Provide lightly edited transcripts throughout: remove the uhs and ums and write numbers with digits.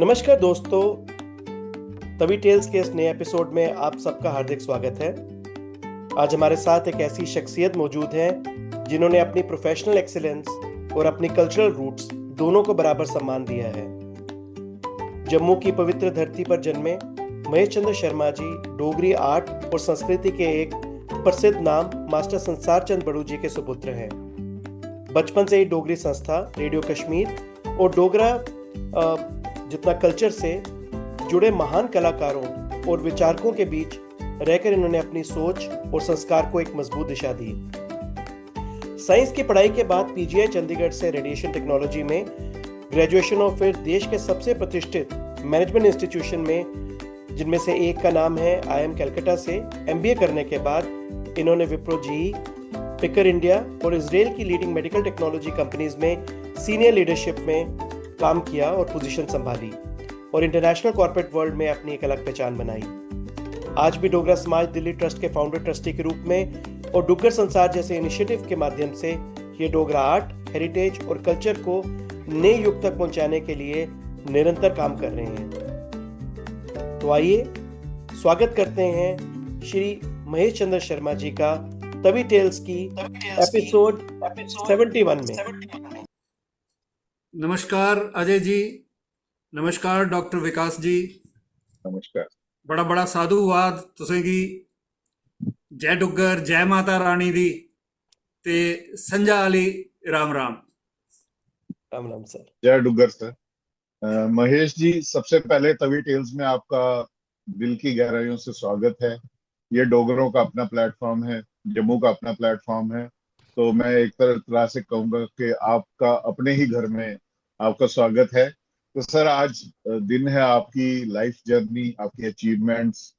नमस्कार दोस्तों, तवी टेल्स के इस नए एपिसोड में आप सबका हार्दिक स्वागत है। आज हमारे साथ एक ऐसी शख्सियत मौजूद है जिन्होंने अपनी प्रोफेशनल एक्सीलेंस और अपनी कल्चरल रूट्स दोनों को बराबर सम्मान दिया है। जम्मू की पवित्र धरती पर जन्मे महेश चंद्र शर्मा जी डोगरी आर्ट और संस्कृति के एक प्रसिद्ध नाम मास्टर संसार चंद बड़ू जी के सुपुत्र हैं। बचपन से ही डोगरी संस्था, रेडियो कश्मीर और डोगरा जितना कल्चर से जुड़े महान कलाकारों और विचारकों के बीच रहकर इन्होंने अपनी सोच और संस्कार को एक मजबूत दिशा दी। साइंस की पढ़ाई के बाद पीजीआई चंडीगढ़ से रेडिएशन टेक्नोलॉजी में ग्रेजुएशन और फिर देश के सबसे प्रतिष्ठित मैनेजमेंट इंस्टीट्यूशन में, जिनमें से एक का नाम है IIM कलकत्ता से एमबीए करने के बाद इन्होंने विप्रो जीई, पिकर इंडिया और इजराइल की लीडिंग मेडिकल टेक्नोलॉजी कंपनीज में सीनियर लीडरशिप में काम किया और पोजीशन संभाली और इंटरनेशनल कॉर्पोरेट वर्ल्ड में अपनी एक अलग पहचान बनाई। आज भी डोगरा समाज दिल्ली ट्रस्ट के फाउंडर ट्रस्टी के रूप में और डुग्गर संसार जैसे इनिशिएटिव के माध्यम से ये डोगरा आर्ट, हेरिटेज और कल्चर को नए युग तक पहुंचाने के लिए निरंतर काम कर रहे हैं। तो आइए स्वागत करते हैं श्री महेश चंद्र शर्मा जी का तवी टेल्स की एपिसोड 71 में। नमस्कार अजय जी, नमस्कार डॉक्टर विकास जी। नमस्कार। बड़ा बड़ा साधुवाद तुसें गी। जय डुग्गर, जय माता रानी दी ते संजा अली राम राम। राम राम सर। जय डुग्गर सर। महेश जी, सबसे पहले तवी टेल्स में आपका दिल की गहराइयों से स्वागत है। ये डोगरों का अपना प्लेटफॉर्म है, जम्मू का अपना प्लेटफॉर्म है, तो मैं एक तरह से कहूंगा कि आपका अपने ही घर में आपका स्वागत है। तो सर, आज दिन है आपकी लाइफ जर्नी, आपकी अचीवमेंट्स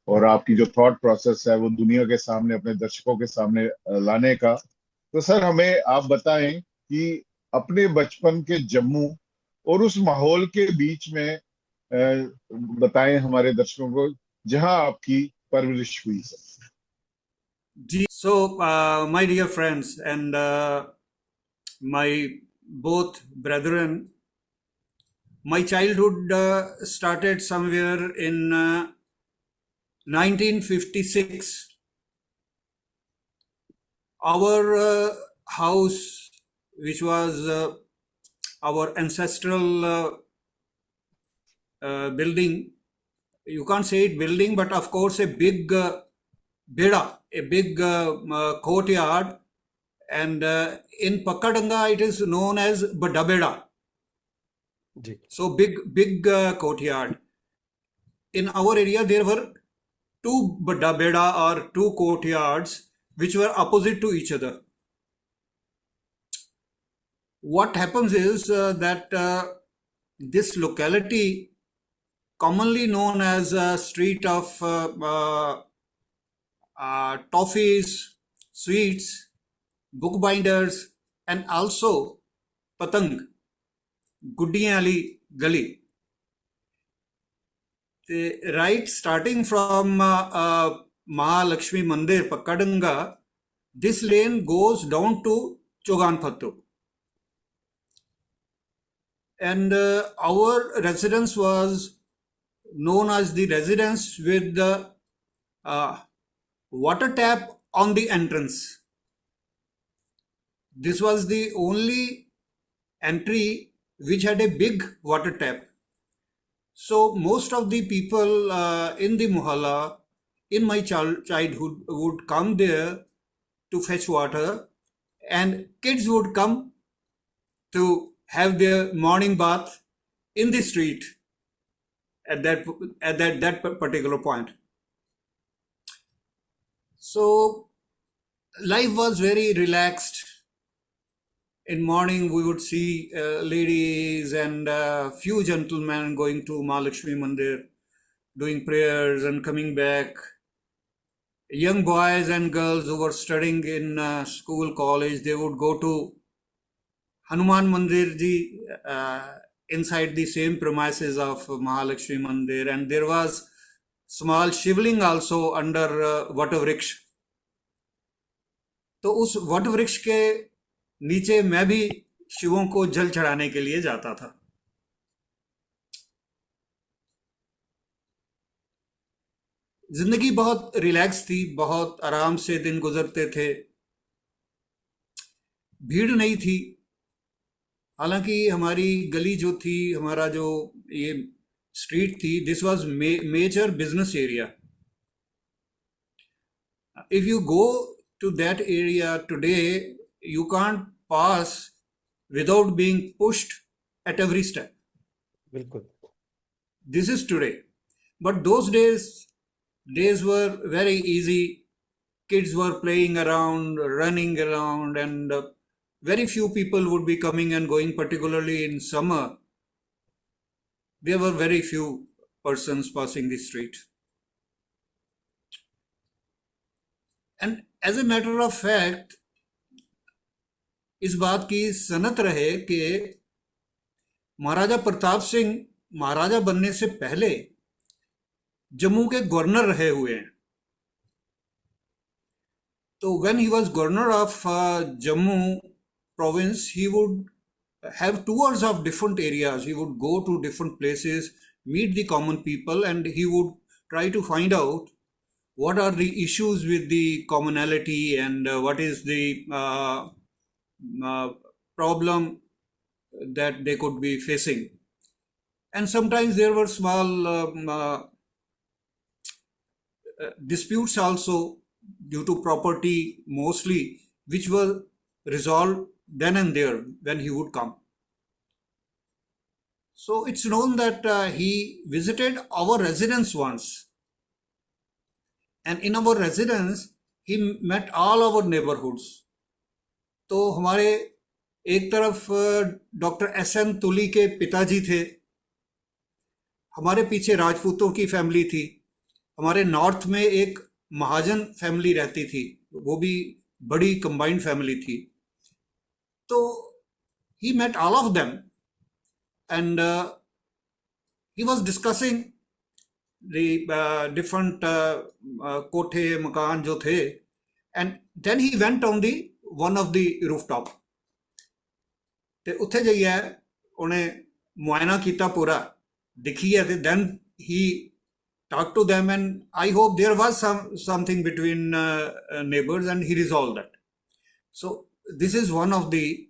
और आपकी जो थॉट प्रोसेस है वो दुनिया के सामने, अपने दर्शकों के सामने लाने का। तो सर, हमें आप बताएं कि अपने बचपन के जम्मू और उस माहौल के बीच में बताएं हमारे दर्शकों को जहां आपकी परवरिश हुई सर। जी, so my dear friends and my both brethren, my childhood started somewhere in 1956. Our house, which was our ancestral building, you can't say it building, but of course a big beda, a big courtyard, and in Pakadanga it is known as Badabeda. So big courtyard. In our area there were two Badabeda or two courtyards which were opposite to each other. What happens is that this locality, commonly known as a street of toffees, sweets, bookbinders, and also Patang, Guddiyan Ali Gali. Right, starting from Mahalakshmi Mandir, Pakadanga, this lane goes down to Choganpattu. And our residence was known as the residence with the water tap on the entrance. This was the only entry which had a big water tap. So most of the people in the Mohalla in my childhood would come there to fetch water, and kids would come to have their morning bath in the street at that particular point. So life was very relaxed. In morning we would see ladies and few gentlemen going to Mahalakshmi Mandir, doing prayers and coming back. Young boys and girls who were studying in school, college, they would go to Hanuman Mandir ji inside the same premises of Mahalakshmi Mandir, and there was small shivling also under Vatavriksha. तो उस वटवृक्ष के नीचे मैं भी शिवों को जल चढ़ाने के लिए जाता था। जिंदगी बहुत रिलैक्स थी, बहुत आराम से दिन गुजरते थे, भीड़ नहीं थी। हालांकि हमारी गली जो थी, हमारा जो ये स्ट्रीट थी, this was major business area. If you go to that area today, you can't pass without being pushed at every step. बिल्कुल। This is today. But those days were very easy. Kids were playing around, running around, and very few people would be coming and going, particularly in summer. There were very few persons passing the street. And as a matter of fact, इस बात की सनत रहे कि महाराजा प्रताप सिंह महाराजा बनने से पहले जम्मू के governor रहे हुए हैं। तो when he was governor of Jammu province, he would have tours of different areas. He would go to different places, meet the common people, and he would try to find out what are the issues with the commonality and what is the problem that they could be facing. And sometimes there were small disputes also due to property mostly, which were resolved then and there when he would come. So it's known that he visited our residence once, and in our residence he met all our neighborhoods. तो हमारे एक तरफ doctor SN. तुली के पिताजी थे, हमारे पीछे राजपूतों की फैमिली थी, हमारे नॉर्थ में एक महाजन फैमिली रहती थी, वो भी बड़ी कंबाइंड फैमिली थी। तो he met all of them and he was discussing the different कोठे मकान जो थे, and then he went on the one of the rooftop ते उत्थे जाइए उन्हें मुआयना कीता पूरा दिखी है, ते then he talked to them, and I hope there was something between neighbors and he resolved that. So this is one of the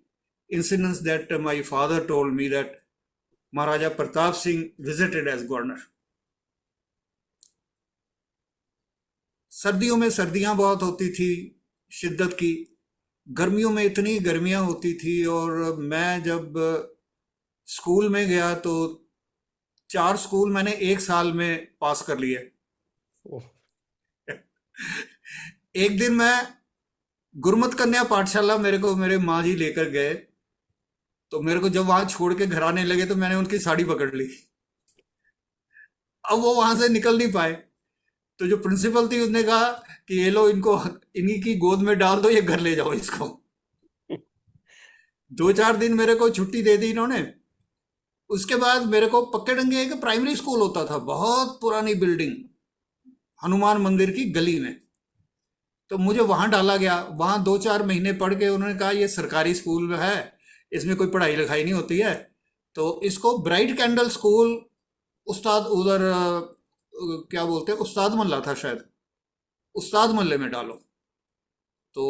incidents that my father told me, that Maharaja Pratap Singh visited as governor. सर्दियों में सर्दियां बहुत होती थी शिद्दत की, गर्मियों में इतनी गर्मियां होती थी, और मैं जब स्कूल में गया तो 4 स्कूल मैंने एक साल में पास कर लिए। एक दिन मैं गुरमत कन्या पाठशाला मेरे माँ जी लेकर गए, तो मेरे को जब वहां छोड़ के घर आने लगे तो मैंने उनकी साड़ी पकड़ ली। अब वो वहां से निकल नहीं पाए, तो जो प्रिंसिपल थी उसने कहा कि ये लो, इनको इन्हीं की गोद में डाल दो, ये घर ले जाओ इसको। 2-4 दिन मेरे को छुट्टी दे दी इन्होंने। उसके बाद मेरे को पक्केडंगे एक प्राइमरी स्कूल होता था, बहुत पुरानी बिल्डिंग, हनुमान मंदिर की गली में, तो मुझे वहां डाला गया। वहां 2-4 महीने पढ़ के उन्होंने कहा ये सरकारी स्कूल है, इसमें कोई पढ़ाई लिखाई नहीं होती है, तो इसको ब्राइट कैंडल स्कूल, उस्ताद उधर क्या बोलते हैं, उस्ताद मल्ला था शायद, उस्ताद मल्ले में डालो। तो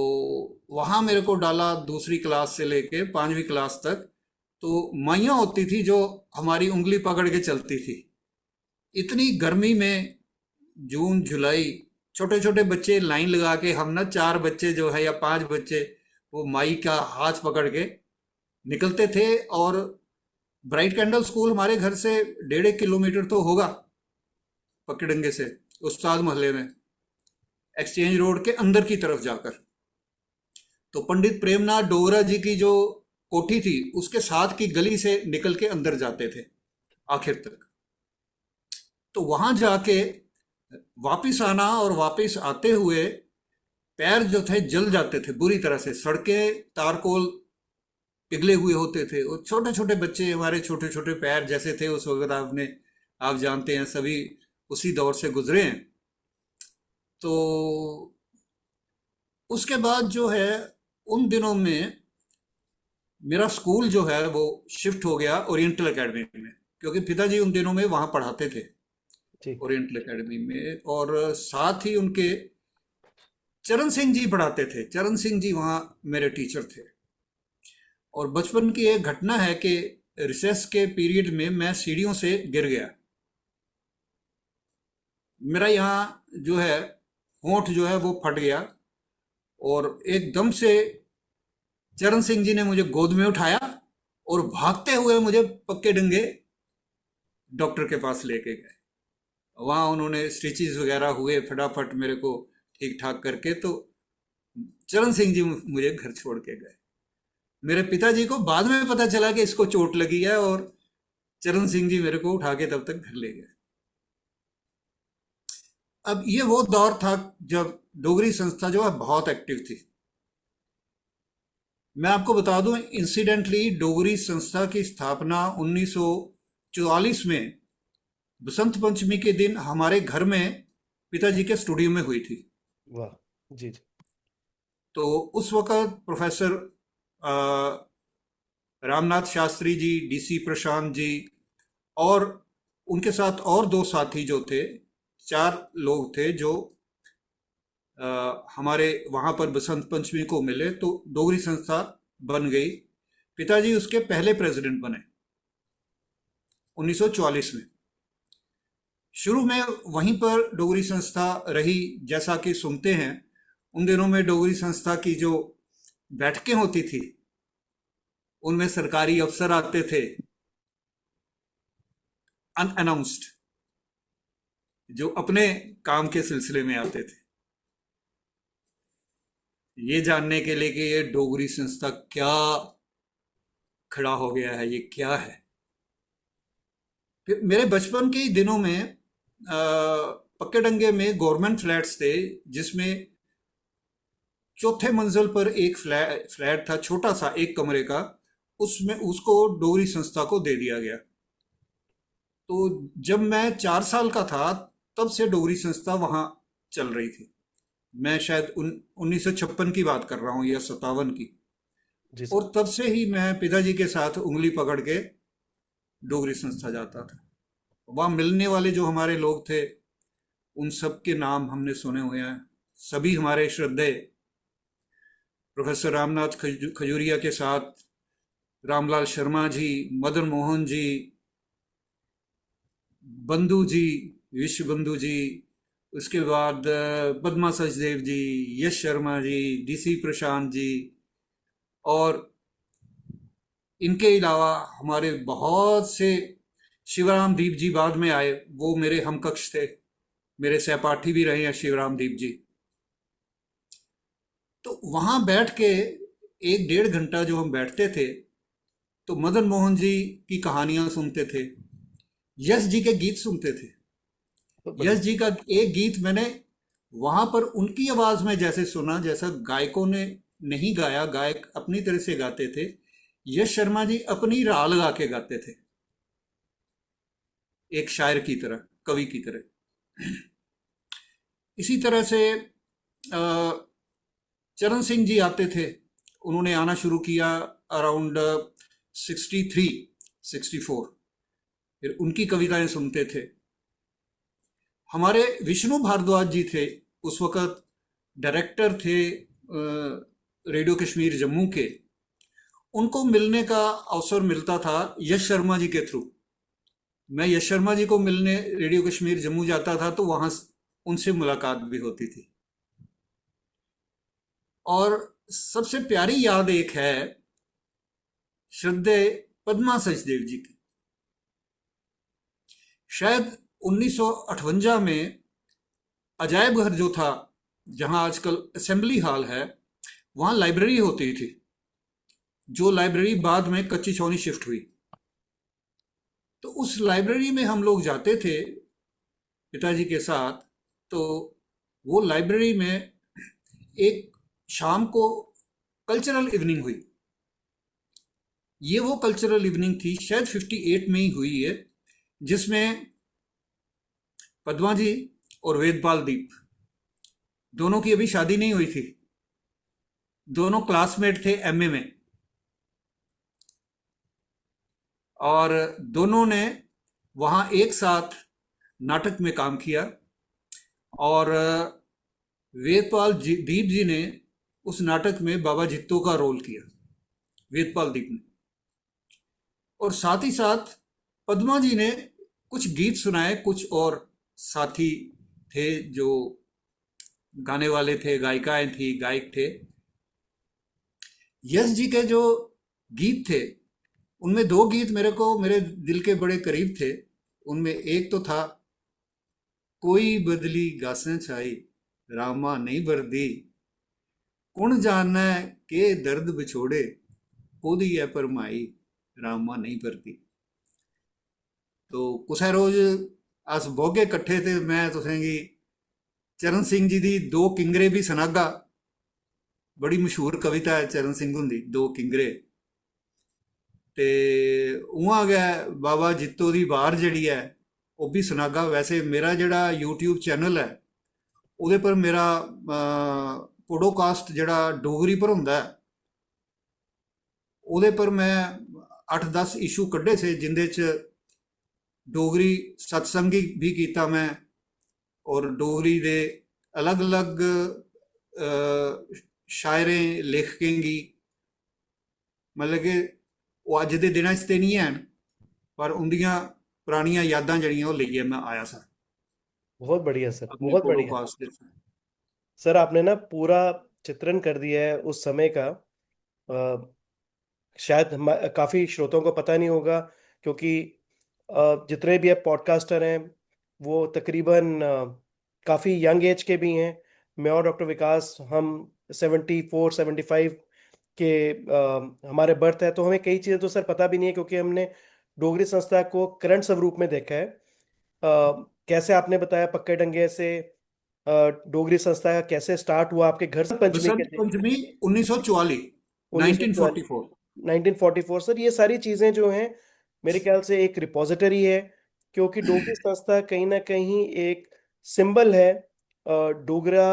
वहां मेरे को डाला 2री क्लास से लेके 5वीं क्लास तक। तो माइयाँ होती थी जो हमारी उंगली पकड़ के चलती थी। इतनी गर्मी में जून जुलाई, छोटे छोटे बच्चे लाइन लगा के, हम ना 4 बच्चे जो है या 5 बच्चे, वो माई का हाथ पकड़ के निकलते थे। और ब्राइट कैंडल स्कूल हमारे घर से 1.5 किलोमीटर तो होगा पक्केडंगे से, उस्ताद मोहल्ले में, एक्सचेंज रोड के अंदर की तरफ जाकर। तो पंडित प्रेमनाथ डोगरा जी की जो कोठी थी उसके साथ की गली से निकल के अंदर जाते थे आखिर तक। तो वहां जाके वापिस आना, और वापिस आते हुए पैर जो थे जल जाते थे बुरी तरह से, सड़कें तारकोल पिघले हुए होते थे, और छोटे छोटे बच्चे, हमारे छोटे छोटे पैर जैसे थे उस वक्त, आप जानते हैं, सभी उसी दौर से गुजरे हैं। तो उसके बाद जो है उन दिनों में मेरा स्कूल जो है वो शिफ्ट हो गया ओरिएंटल एकेडमी में, क्योंकि पिताजी उन दिनों में वहाँ पढ़ाते थे। जी। ओरिएंटल एकेडमी में। और साथ ही उनके चरण सिंह जी पढ़ाते थे। चरण सिंह जी वहाँ मेरे टीचर थे। और बचपन की एक घटना है कि रिसेस के पीरियड में मैं सीढ़ियों से गिर गया। मेरा यहाँ जो है होंठ जो है वो फट गया, और एकदम से चरण सिंह जी ने मुझे गोद में उठाया और भागते हुए मुझे पक्के डंगे डॉक्टर के पास लेके गए। वहाँ उन्होंने स्टिचेस वगैरह हुए, फटाफट मेरे को ठीक ठाक करके तो चरण सिंह जी मुझे घर छोड़ के गए। मेरे पिताजी को बाद में पता चला कि इसको चोट लगी है, और चरण सिंह जी मेरे को उठा के तब तक घर ले गए। अब ये वो दौर था जब डोगरी संस्था जो है बहुत एक्टिव थी। मैं आपको बता दूं, इंसिडेंटली डोगरी संस्था की स्थापना 1944 में बसंत पंचमी के दिन हमारे घर में पिताजी के स्टूडियो में हुई थी। वाह। जी जी। तो उस वक्त प्रोफेसर रामनाथ शास्त्री जी, डीसी प्रशांत जी, और उनके साथ और दो साथी जो थे, 4 लोग थे जो हमारे वहाँ पर बसंत पंचमी को मिले, तो डोगरी संस्था बन गई। पिताजी उसके पहले प्रेसिडेंट बने 1944 में। शुरू में वहीं पर डोगरी संस्था रही। जैसा कि सुनते हैं, उन दिनों में डोगरी संस्था की जो बैठकें होती थी उनमें सरकारी अफसर आते थे अनअनाउंस्ड, जो अपने काम के सिलसिले में आते थे, ये जानने के लिए कि ये डोगरी संस्था क्या खड़ा हो गया है, ये क्या है। फिर मेरे बचपन के दिनों में पक्के डंगे में गवर्नमेंट फ्लैट्स थे, जिसमें चौथे मंजिल पर एक फ्लैट था, छोटा सा, एक कमरे का। उसमें उसको डोगरी संस्था को दे दिया गया। तो जब मैं 4 साल का था तब से डोगरी संस्था वहां चल रही थी। मैं शायद 1956 की बात कर रहा हूँ या 57 की। जी सर। और तब से ही मैं पिताजी के साथ उंगली पकड़ के डोगरी संस्था जाता था। वहाँ मिलने वाले जो हमारे लोग थे उन सब के नाम हमने सुने हुए हैं। सभी हमारे श्रद्धेय प्रोफेसर रामनाथ खजूरिया के साथ रामलाल शर्मा जी, मदन मोहन जी, बंधु जी, विश्व बंधु जी, उसके बाद पद्मा सचदेव जी, यश शर्मा जी, डीसी प्रशांत जी, और इनके अलावा हमारे बहुत से, शिवराम दीप जी बाद में आए, वो मेरे हमकक्ष थे, मेरे सहपाठी भी रहे हैं शिवराम दीप जी। तो वहाँ बैठ के 1-1.5 घंटा जो हम बैठते थे, तो मदन मोहन जी की कहानियां सुनते थे, यश जी के गीत सुनते थे। यश जी का एक गीत मैंने वहां पर उनकी आवाज में जैसे सुना, जैसा गायकों ने नहीं गाया, गायक अपनी तरह से गाते थे, यश शर्मा जी अपनी राह लगा के गाते थे, एक शायर की तरह, कवि की तरह। इसी तरह से चरण सिंह जी आते थे। उन्होंने आना शुरू किया अराउंड 63-64। फिर उनकी कविताएं सुनते थे। हमारे विष्णु भारद्वाज जी थे, उस वक्त डायरेक्टर थे रेडियो कश्मीर जम्मू के। उनको मिलने का अवसर मिलता था यश शर्मा जी के थ्रू। मैं यश शर्मा जी को मिलने रेडियो कश्मीर जम्मू जाता था, तो वहां उनसे मुलाकात भी होती थी। और सबसे प्यारी याद एक है श्रद्धेय पद्मा सचदेव जी की। शायद 1958 में अजायब घर जो था, जहां आजकल असेंबली हॉल है, वहां लाइब्रेरी होती थी, जो लाइब्रेरी बाद में कच्ची छौनी शिफ्ट हुई। तो उस लाइब्रेरी में हम लोग जाते थे पिताजी के साथ। तो वो लाइब्रेरी में एक शाम को कल्चरल इवनिंग हुई। ये वो कल्चरल इवनिंग थी, शायद 58 में ही हुई है, जिसमें पद्मा जी और वेदपाल दीप दोनों की अभी शादी नहीं हुई थी। दोनों क्लासमेट थे एमए में, और दोनों ने वहां एक साथ नाटक में काम किया और वेदपाल दीप जी ने उस नाटक में बाबा जित्तो का रोल किया, वेदपाल दीप ने। और साथ ही साथ पद्मा जी ने कुछ गीत सुनाए, कुछ और साथी थे जो गाने वाले थे, गायिकाएं थी, गायक थे। यश जी के जो गीत थे उनमें दो गीत मेरे को मेरे दिल के बड़े करीब थे। उनमें एक तो था कोई बदली गासें छाई रामा नहीं बरदी, कुण जाने के दर्द बिछोड़े कोदी है परमाई रामा नहीं बरदी। तो कुसै रोज अस बोगे कट्ठे थे, मैं तुसेंगी चरण सिंह जी दी दो किंगरे भी सनागा। बड़ी मशहूर कविता है चरण सिंह हुंदी दो किंगरे। ते उआं गै बाबा जित्तो दी बार जिहड़ी है ਉਹ भी सुनागा। वैसे मेरा जिहड़ा यूट्यूब चैनल है ਉਹਦੇ पर मेरा पॉडकास्ट जिहड़ा डोगरी पर हुंदा है ਉਹਦੇ पर मैं 8-10 इशू कड्ढे थे जिंदे च डोगरी सत्संगी भी कीता मैं और डोगरी दे अलग अलग शायरें लेखकें गी, मतलब कि वो अज दे दिनां च ते नहीं हैन पर उंदियां पुरानियां यादां जड़ियां वो लेइयै मैं आया सा बहुत बढ़िया सर, अपने बहुत बढ़िया। Podcast they. सर आपने ना पूरा चित्रण कर दिया है उस समय का। शायद काफी श्रोताओं को पता नहीं होगा, क्योंकि जितने भी अब पॉडकास्टर हैं वो तकरीबन काफी यंग एज के भी हैं। मैं और डॉक्टर विकास हम 74-75 के हमारे बर्थ है, तो हमें कई चीज़ें तो सर पता भी नहीं है, क्योंकि हमने डोगरी संस्था को करंट स्वरूप में देखा है। कैसे आपने बताया पक्के डंगे से डोगरी संस्था का कैसे स्टार्ट हुआ आपके घर से पंचमी के बसंत दिन पंचमी 1944 1944 1944। 1944 सर, ये सारी चीजें जो हैं मेरे ख्याल से एक रिपॉजिटरी है, क्योंकि डोगरी संस्था कहीं ना कहीं एक सिंबल है डोगरा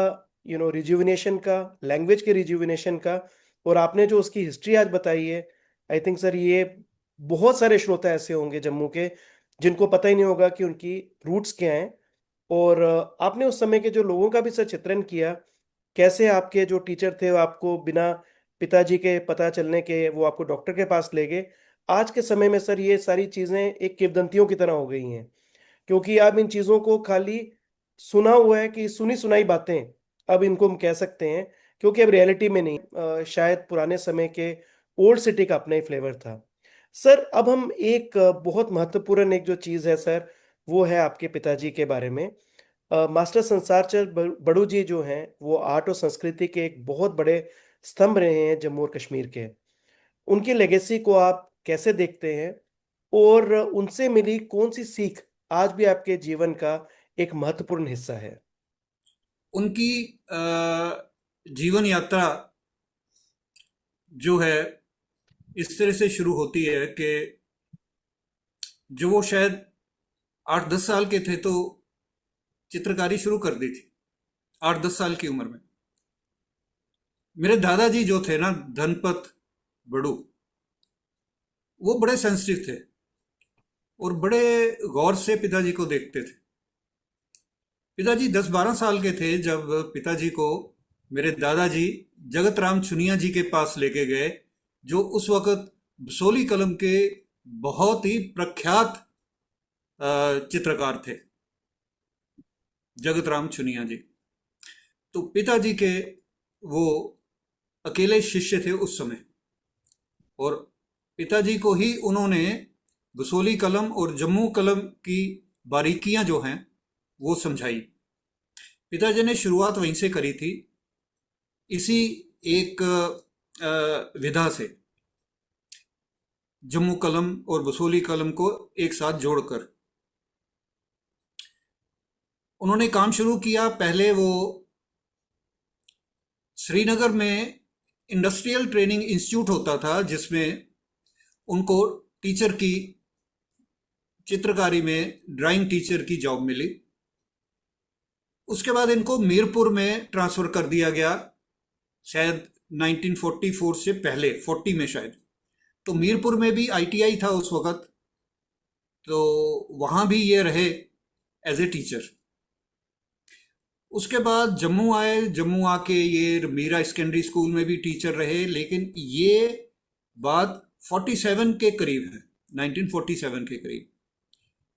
रिजुविनेशन का, लैंग्वेज के रिजुविनेशन का। और आपने जो उसकी हिस्ट्री आज बताई है, आई थिंक सर ये बहुत सारे श्रोता ऐसे होंगे जम्मू के जिनको पता ही नहीं होगा कि उनकी रूट्स क्या हैं। और आपने उस समय के जो लोगों का भी सर चित्रण किया, कैसे आपके जो टीचर थे वो आपको बिना पिताजी के पता चलने के वो आपको डॉक्टर के पास ले गए। आज के समय में सर ये सारी चीजें एक किंवदंतियों की तरह हो गई हैं, क्योंकि आप इन चीजों को खाली सुना हुआ है कि सुनी सुनाई बातें अब इनको हम कह सकते हैं, क्योंकि अब रियलिटी में नहीं। शायद पुराने समय के ओल्ड सिटी का अपना ही फ्लेवर था। सर अब हम एक बहुत महत्वपूर्ण एक जो चीज है सर, वो है आपके पिताजी के बारे में। मास्टर संसारचंद बड़ू जी जो हैं वो आर्ट और संस्कृति के एक बहुत बड़े स्तंभ रहे हैं जम्मू और कश्मीर के। उनकी लेगेसी को आप कैसे देखते हैं, और उनसे मिली कौन सी सीख आज भी आपके जीवन का एक महत्वपूर्ण हिस्सा है? उनकी जीवन यात्रा जो है इस तरह से शुरू होती है कि जो वो शायद 8-10 साल के थे तो चित्रकारी शुरू कर दी थी। 8-10 साल की उम्र में मेरे दादाजी जो थे ना, धनपत बड़ू, वो बड़े सेंसिटिव थे और बड़े गौर से पिताजी को देखते थे। पिताजी 10-12 साल के थे जब पिताजी को मेरे दादाजी जगत राम चुनिया जी के पास लेके गए, जो उस वक्त बसोली कलम के बहुत ही प्रख्यात चित्रकार थे, जगत राम चुनिया जी। तो पिताजी के वो अकेले शिष्य थे उस समय, और पिताजी को ही उन्होंने बसोली कलम और जम्मू कलम की बारीकियां जो हैं वो समझाई। पिताजी ने शुरुआत वहीं से करी थी, इसी एक विधा से, जम्मू कलम और बसोली कलम को एक साथ जोड़कर उन्होंने काम शुरू किया। पहले वो श्रीनगर में इंडस्ट्रियल ट्रेनिंग इंस्टीट्यूट होता था जिसमें उनको टीचर की, चित्रकारी में ड्राइंग टीचर की जॉब मिली। उसके बाद इनको मीरपुर में ट्रांसफ़र कर दिया गया, शायद 1944 से पहले, 40 में शायद। तो मीरपुर में भी आईटीआई था उस वक़्त, तो वहाँ भी ये रहे एज ए टीचर। उसके बाद जम्मू आए, जम्मू आके ये मीरा सेकेंडरी स्कूल में भी टीचर रहे, लेकिन ये बात 47 के करीब है, 1947 के करीब।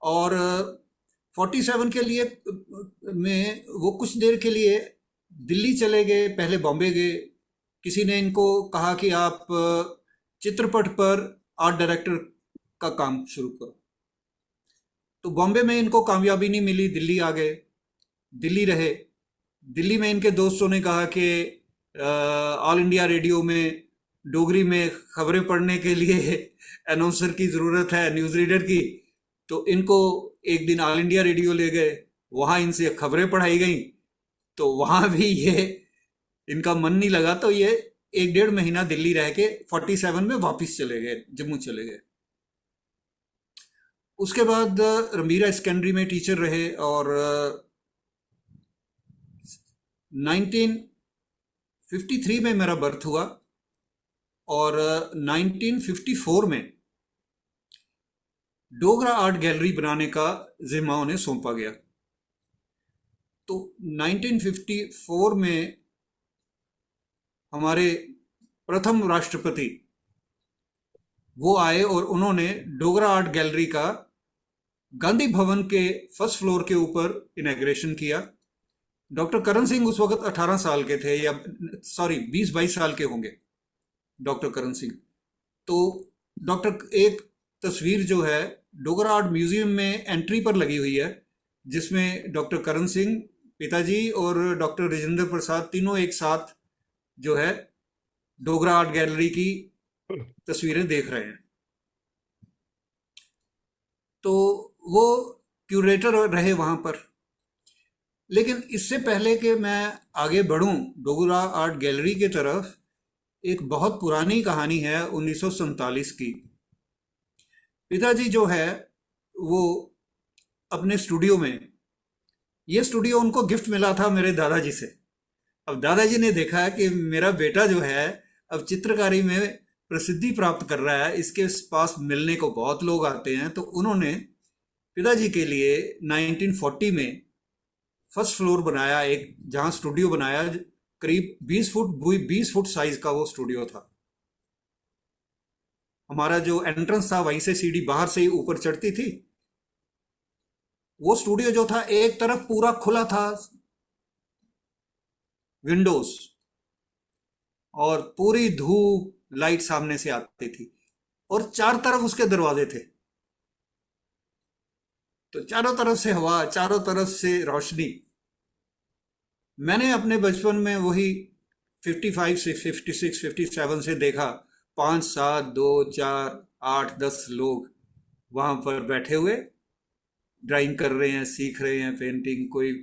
और 47 के लिए में वो कुछ देर के लिए दिल्ली चले गए, पहले बॉम्बे गए। किसी ने इनको कहा कि आप चित्रपट पर आर्ट डायरेक्टर का काम शुरू करो। तो बॉम्बे में इनको कामयाबी नहीं मिली, दिल्ली आ गए, दिल्ली रहे। दिल्ली में इनके दोस्तों ने कहा कि ऑल इंडिया रेडियो में डोगरी में खबरें पढ़ने के लिए अनाउंसर की ज़रूरत है, न्यूज़ रीडर की। तो इनको एक दिन ऑल इंडिया रेडियो ले गए, वहाँ इनसे खबरें पढ़ाई गई। तो वहाँ भी ये इनका मन नहीं लगा, तो ये 1-1.5 महीना दिल्ली रह के 47 में वापस चले गए, जम्मू चले गए। उसके बाद मीरा सेकेंडरी में टीचर रहे और 1953 में मेरा बर्थ हुआ और 1954 में डोगरा आर्ट गैलरी बनाने का जिम्मा उन्हें सौंपा गया। तो 1954 में हमारे प्रथम राष्ट्रपति वो आए और उन्होंने डोगरा आर्ट गैलरी का गांधी भवन के फर्स्ट फ्लोर के ऊपर इनॉग्रेशन किया। डॉक्टर करण सिंह उस वक्त 18 साल के थे, या सॉरी 20-22 साल के होंगे डॉक्टर करण सिंह। तो डॉक्टर एक तस्वीर जो है डोगरा आर्ट म्यूजियम में एंट्री पर लगी हुई है, जिसमें डॉक्टर करण सिंह पिताजी और डॉक्टर राजेंद्र प्रसाद तीनों एक साथ जो है डोगरा आर्ट गैलरी की तस्वीरें देख रहे हैं। तो वो क्यूरेटर रहे वहाँ पर। लेकिन इससे पहले कि मैं आगे बढ़ूं डोगरा आर्ट गैलरी की तरफ, एक बहुत पुरानी कहानी है 1947 की। पिताजी जो है वो अपने स्टूडियो में, ये स्टूडियो उनको गिफ्ट मिला था मेरे दादाजी से। अब दादाजी ने देखा कि मेरा बेटा जो है अब चित्रकारी में प्रसिद्धि प्राप्त कर रहा है, इसके पास मिलने को बहुत लोग आते हैं। तो उन्होंने पिताजी के लिए 1940 में फर्स्ट फ्लोर बनाया, एक जहां स्टूडियो बनाया, करीब 20 फुट साइज का वो स्टूडियो था। हमारा जो एंट्रेंस था वहीं से सीढ़ी बाहर से ही ऊपर चढ़ती थी। वो स्टूडियो जो था एक तरफ पूरा खुला था, विंडोज, और पूरी धूप लाइट सामने से आती थी, और चार तरफ उसके दरवाजे थे। तो चारों तरफ से हवा, चारों तरफ से रोशनी। मैंने अपने बचपन में वही 55 से 56 57 से देखा, 5 7 2 4 8 10 लोग वहां पर बैठे हुए ड्राइंग कर रहे हैं, सीख रहे हैं पेंटिंग। कोई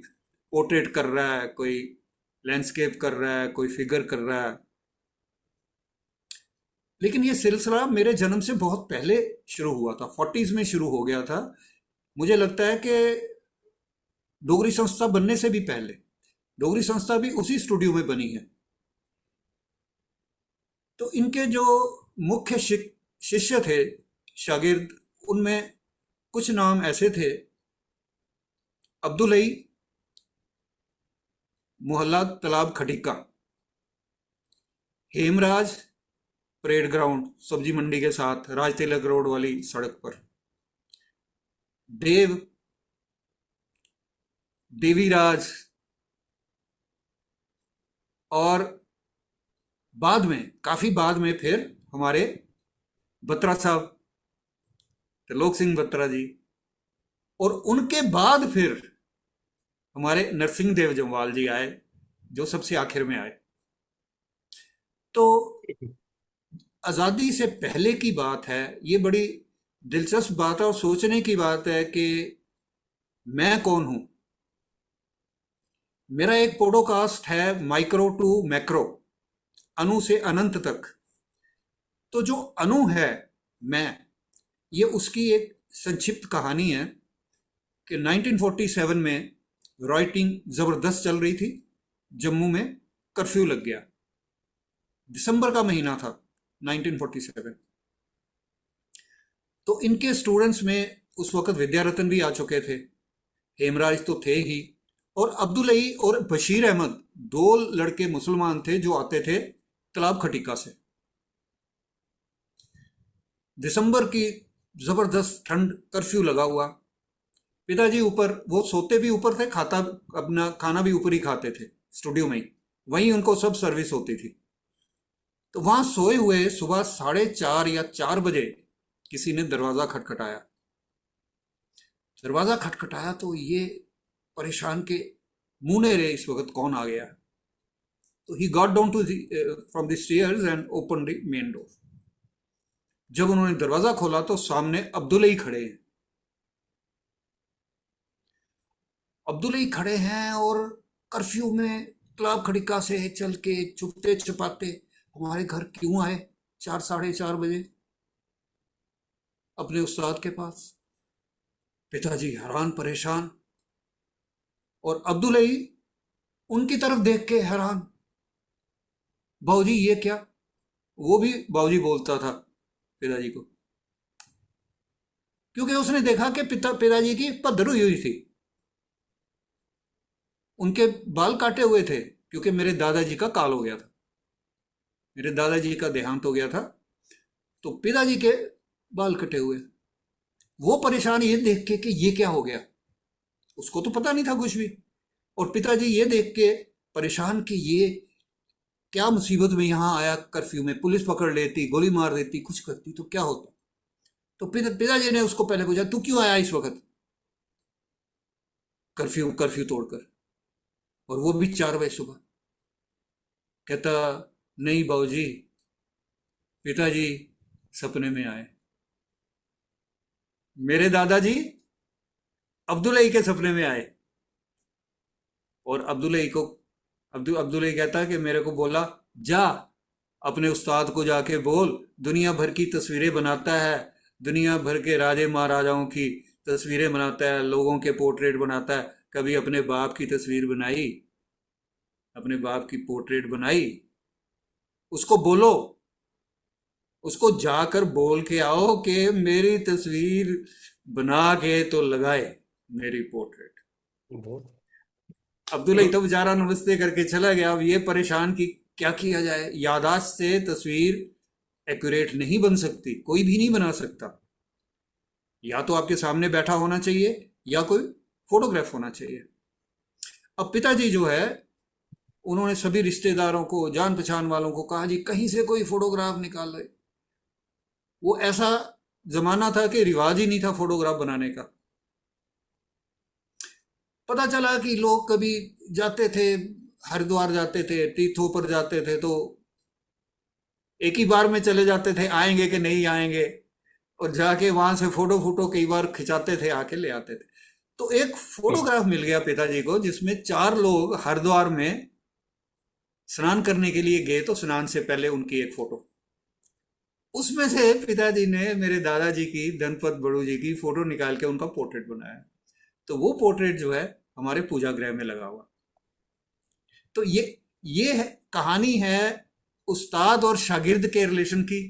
पोर्ट्रेट कर रहा है, कोई लैंडस्केप कर रहा है, कोई फिगर कर रहा है। लेकिन ये सिलसिला मेरे जन्म से बहुत पहले शुरू हुआ था, 40s में शुरू हो गया था। मुझे लगता है कि डोगरी संस्था बनने से भी पहले, डोगरी संस्था भी उसी स्टूडियो में बनी है। तो इनके जो मुख्य शिष्य थे, शागिर्द, उनमें कुछ नाम ऐसे थे: अब्दुलई, मोहल्ला तालाब खटिका, हेमराज, परेड ग्राउंड सब्जी मंडी के साथ राज तिलक रोड वाली सड़क पर, देव, देवीराज, और बाद में, काफी बाद में फिर हमारे बत्रा साहब, त्रिलोक सिंह बत्रा जी, और उनके बाद फिर हमारे नरसिंह देव जम्वाल जी आए, जो सबसे आखिर में आए। तो आज़ादी से पहले की बात है, ये बड़ी दिलचस्प बात है और सोचने की बात है कि मैं कौन हूं। मेरा एक पॉडकास्ट है माइक्रो टू मैक्रो, अणु से अनंत तक। तो जो अणु है मैं, ये उसकी एक संक्षिप्त कहानी है कि 1947 में राइटिंग जबरदस्त चल रही थी। जम्मू में कर्फ्यू लग गया, दिसंबर का महीना था 1947। तो इनके स्टूडेंट्स में उस वक्त विद्या रतन भी आ चुके थे, हेमराज तो थे ही, और अब्दुलई और बशीर अहमद, दो लड़के मुसलमान थे जो आते थे तालाब खटीका से। दिसंबर की जबरदस्त ठंड, कर्फ्यू लगा हुआ। पिताजी ऊपर, वो सोते भी ऊपर थे, खाता अपना खाना भी ऊपर ही खाते थे, स्टूडियो में ही, वहीं उनको सब सर्विस होती थी। तो वहां सोए हुए सुबह 4:30 या 4 बजे किसी ने दरवाजा खटखटाया। दरवाजा खटखटाया तो ये परेशान के मुंह ने रे इस वक्त कौन आ गया। तो he got down to from the stairs and open the main door. जब उन्होंने दरवाजा खोला तो सामने अब्दुल ही खड़े हैं। अब्दुल ही खड़े हैं और कर्फ्यू में तालाब खड़िका से चल के छुपते छुपाते हमारे घर क्यों आए 4, 4:30 बजे अपने उस्ताद के पास। पिताजी हैरान परेशान, और अब्दुल ही उनकी तरफ देख के हैरान, बाबूजी ये क्या। वो भी बाबूजी बोलता था पिताजी को, क्योंकि उसने देखा कि पिताजी की पद्धर हुई थी, उनके बाल काटे हुए थे, क्योंकि मेरे दादाजी का काल हो गया था, मेरे दादाजी का देहांत हो गया था, तो पिताजी के बाल कटे हुए। वो परेशान ये देख के कि ये क्या हो गया, उसको तो पता नहीं था कुछ भी, और पिताजी ये देख के परेशान कि ये क्या मुसीबत में यहाँ आया कर्फ्यू में, पुलिस पकड़ लेती, गोली मार देती, कुछ करती तो क्या होता। तो पिताजी ने उसको पहले पूछा, तू क्यों आया इस वक्त कर्फ्यू कर्फ्यू तोड़कर, और वो भी 4 बजे सुबह। कहता, नहीं बाबूजी, पिताजी सपने में आए, मेरे दादाजी अब्दुल के सपने में आए। और अब्दुल कहता कि मेरे को बोला, जा अपने उस्ताद को जाके बोल, दुनिया भर की तस्वीरें बनाता है, दुनिया भर के राजे महाराजाओं की तस्वीरें बनाता है, लोगों के पोर्ट्रेट बनाता है, कभी अपने बाप की तस्वीर बनाई, अपने बाप की पोर्ट्रेट बनाई, उसको बोलो, उसको जाकर बोल के आओ कि मेरी तस्वीर बना के तो लगाए मेरी पोर्ट्रेट। बहुत अब्दुल्ला तो बेचारा नमस्ते करके चला गया। अब ये परेशान कि क्या किया जाए, यादाश्त से तस्वीर एक्यूरेट नहीं बन सकती, कोई भी नहीं बना सकता, या तो आपके सामने बैठा होना चाहिए या कोई फोटोग्राफ होना चाहिए। अब पिताजी जो है, उन्होंने सभी रिश्तेदारों को, जान पहचान वालों को कहा, जी कहीं से कोई फोटोग्राफ निकाल ले। वो ऐसा जमाना था कि रिवाज ही नहीं था फोटोग्राफ बनाने का। पता चला कि लोग कभी जाते थे, हरिद्वार जाते थे, तीर्थों पर जाते थे, तो एक ही बार में चले जाते थे, आएंगे कि नहीं आएंगे, और जाके वहां से फोटो कई बार खिंचाते थे, आके ले आते थे। तो एक फोटोग्राफ मिल गया पिताजी को, जिसमें 4 लोग हरिद्वार में स्नान करने के लिए गए, तो स्नान से पहले उनकी एक फोटो, उसमें से पिताजी ने मेरे दादाजी की, धनपत बड़ू जी की फोटो निकाल के उनका पोर्ट्रेट बनाया। तो वो पोर्ट्रेट जो है हमारे पूजा गृह में लगा हुआ। तो ये कहानी है उस्ताद और शागिर्द के रिलेशन की,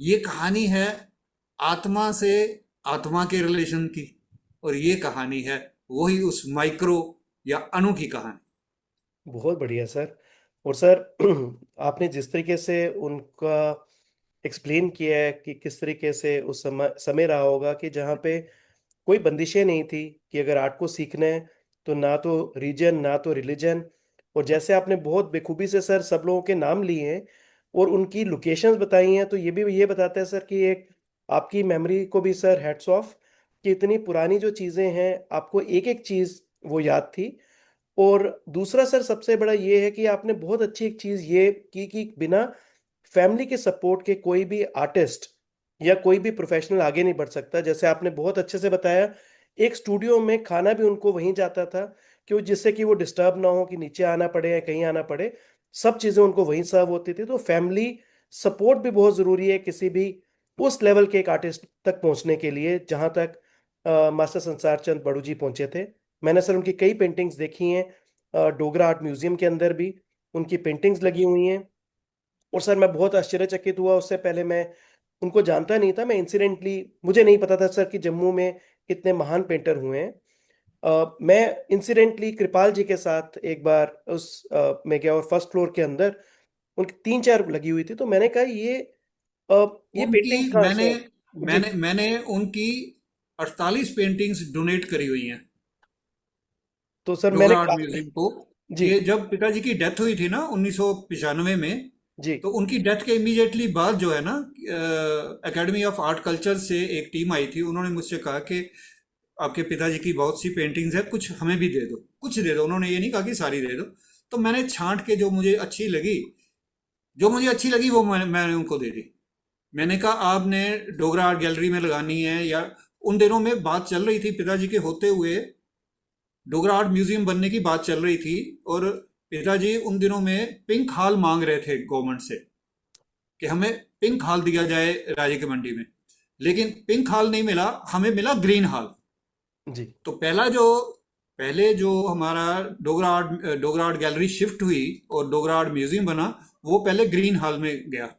ये कहानी है आत्मा से आत्मा के रिलेशन की, और ये कहानी है वही उस माइक्रो या अणु की कहानी। बहुत बढ़िया सर। और सर आपने जिस तरीके से उनका एक्सप्लेन किया है कि किस तरीके से उस समय रहा होगा कि जहाँ पे कोई बंदिशें नहीं थी कि अगर आर्ट को सीखना है तो ना तो रीजन ना तो रिलीजन, और जैसे आपने बहुत बेखूबी से सर सब लोगों के नाम लिए हैं और उनकी लोकेशंस बताई हैं, तो ये भी ये बताता है सर कि एक आपकी मेमोरी को भी सर हैट्स ऑफ कि इतनी पुरानी जो चीज़ें हैं आपको एक एक चीज़ वो याद थी। और दूसरा सर सबसे बड़ा ये है कि आपने बहुत अच्छी एक चीज़ ये की कि बिना फैमिली के सपोर्ट के कोई भी आर्टिस्ट या कोई भी प्रोफेशनल आगे नहीं बढ़ सकता। जैसे आपने बहुत अच्छे से बताया, एक स्टूडियो में खाना भी उनको वहीं जाता था कि जिससे कि वो डिस्टर्ब ना हो कि नीचे आना पड़े या कहीं आना पड़े, सब चीज़ें उनको वहीं सर्व होती थी। तो फैमिली सपोर्ट भी बहुत ज़रूरी है किसी भी उस लेवल के एक आर्टिस्ट तक पहुंचने के लिए, जहां तक मास्टर संसार चंद बड़ू जी पहुंचे थे। मैंने सर उनकी कई पेंटिंग्स देखी हैं, डोगरा आर्ट म्यूजियम के अंदर भी उनकी पेंटिंग्स लगी हुई हैं। और सर मैं बहुत आश्चर्यचकित हुआ, उससे पहले मैं उनको जानता नहीं था, मैं इंसिडेंटली, मुझे नहीं पता था सर कि जम्मू में इतने महान पेंटर हुए हैं। मैं इंसिडेंटली कृपाल जी के साथ एक बार मैं गया और फर्स्ट फ्लोर के अंदर उनकी 3-4 लगी हुई थी, तो मैंने कहा ये उनकी पेंटिंग्स कहाँ से मैंने हैं? जी। मैंने मैंने उनकी 48 पेंटिंग्स डोनेट करी हुई हैं तो सर मैंने डोगरा आर्ट काफी। म्यूजियम को। जी। ये जब पिताजी की डेथ हुई थी ना 1995 में, जी। तो उनकी डेथ के इमीडिएटली बाद जो है ना, एकेडमी ऑफ आर्ट कल्चर से एक टीम आई थी। उन्होंने मुझसे कहा कि आपके पिताजी की बहुत सी पेंटिंग्स है, कुछ हमें भी दे दो, कुछ दे दो। उन्होंने ये नहीं कहा कि सारी दे दो। तो मैंने छांट के जो मुझे अच्छी लगी वो मैंने उनको दे दी। मैंने कहा आपने डोगरा आर्ट गैलरी में लगानी है, या उन दिनों में बात चल रही थी पिताजी के होते हुए डोगरा आर्ट म्यूजियम बनने की बात चल रही थी। और पिताजी उन दिनों में पिंक हॉल मांग रहे थे गवर्नमेंट से कि हमें पिंक हॉल दिया जाए राजे की मंडी में। लेकिन पिंक हॉल नहीं मिला, हमें मिला ग्रीन हॉल। जी। तो पहले जो हमारा डोगरा आर्ट गैलरी शिफ्ट हुई और डोगरा आर्ट म्यूजियम बना, वो पहले ग्रीन हॉल में गया।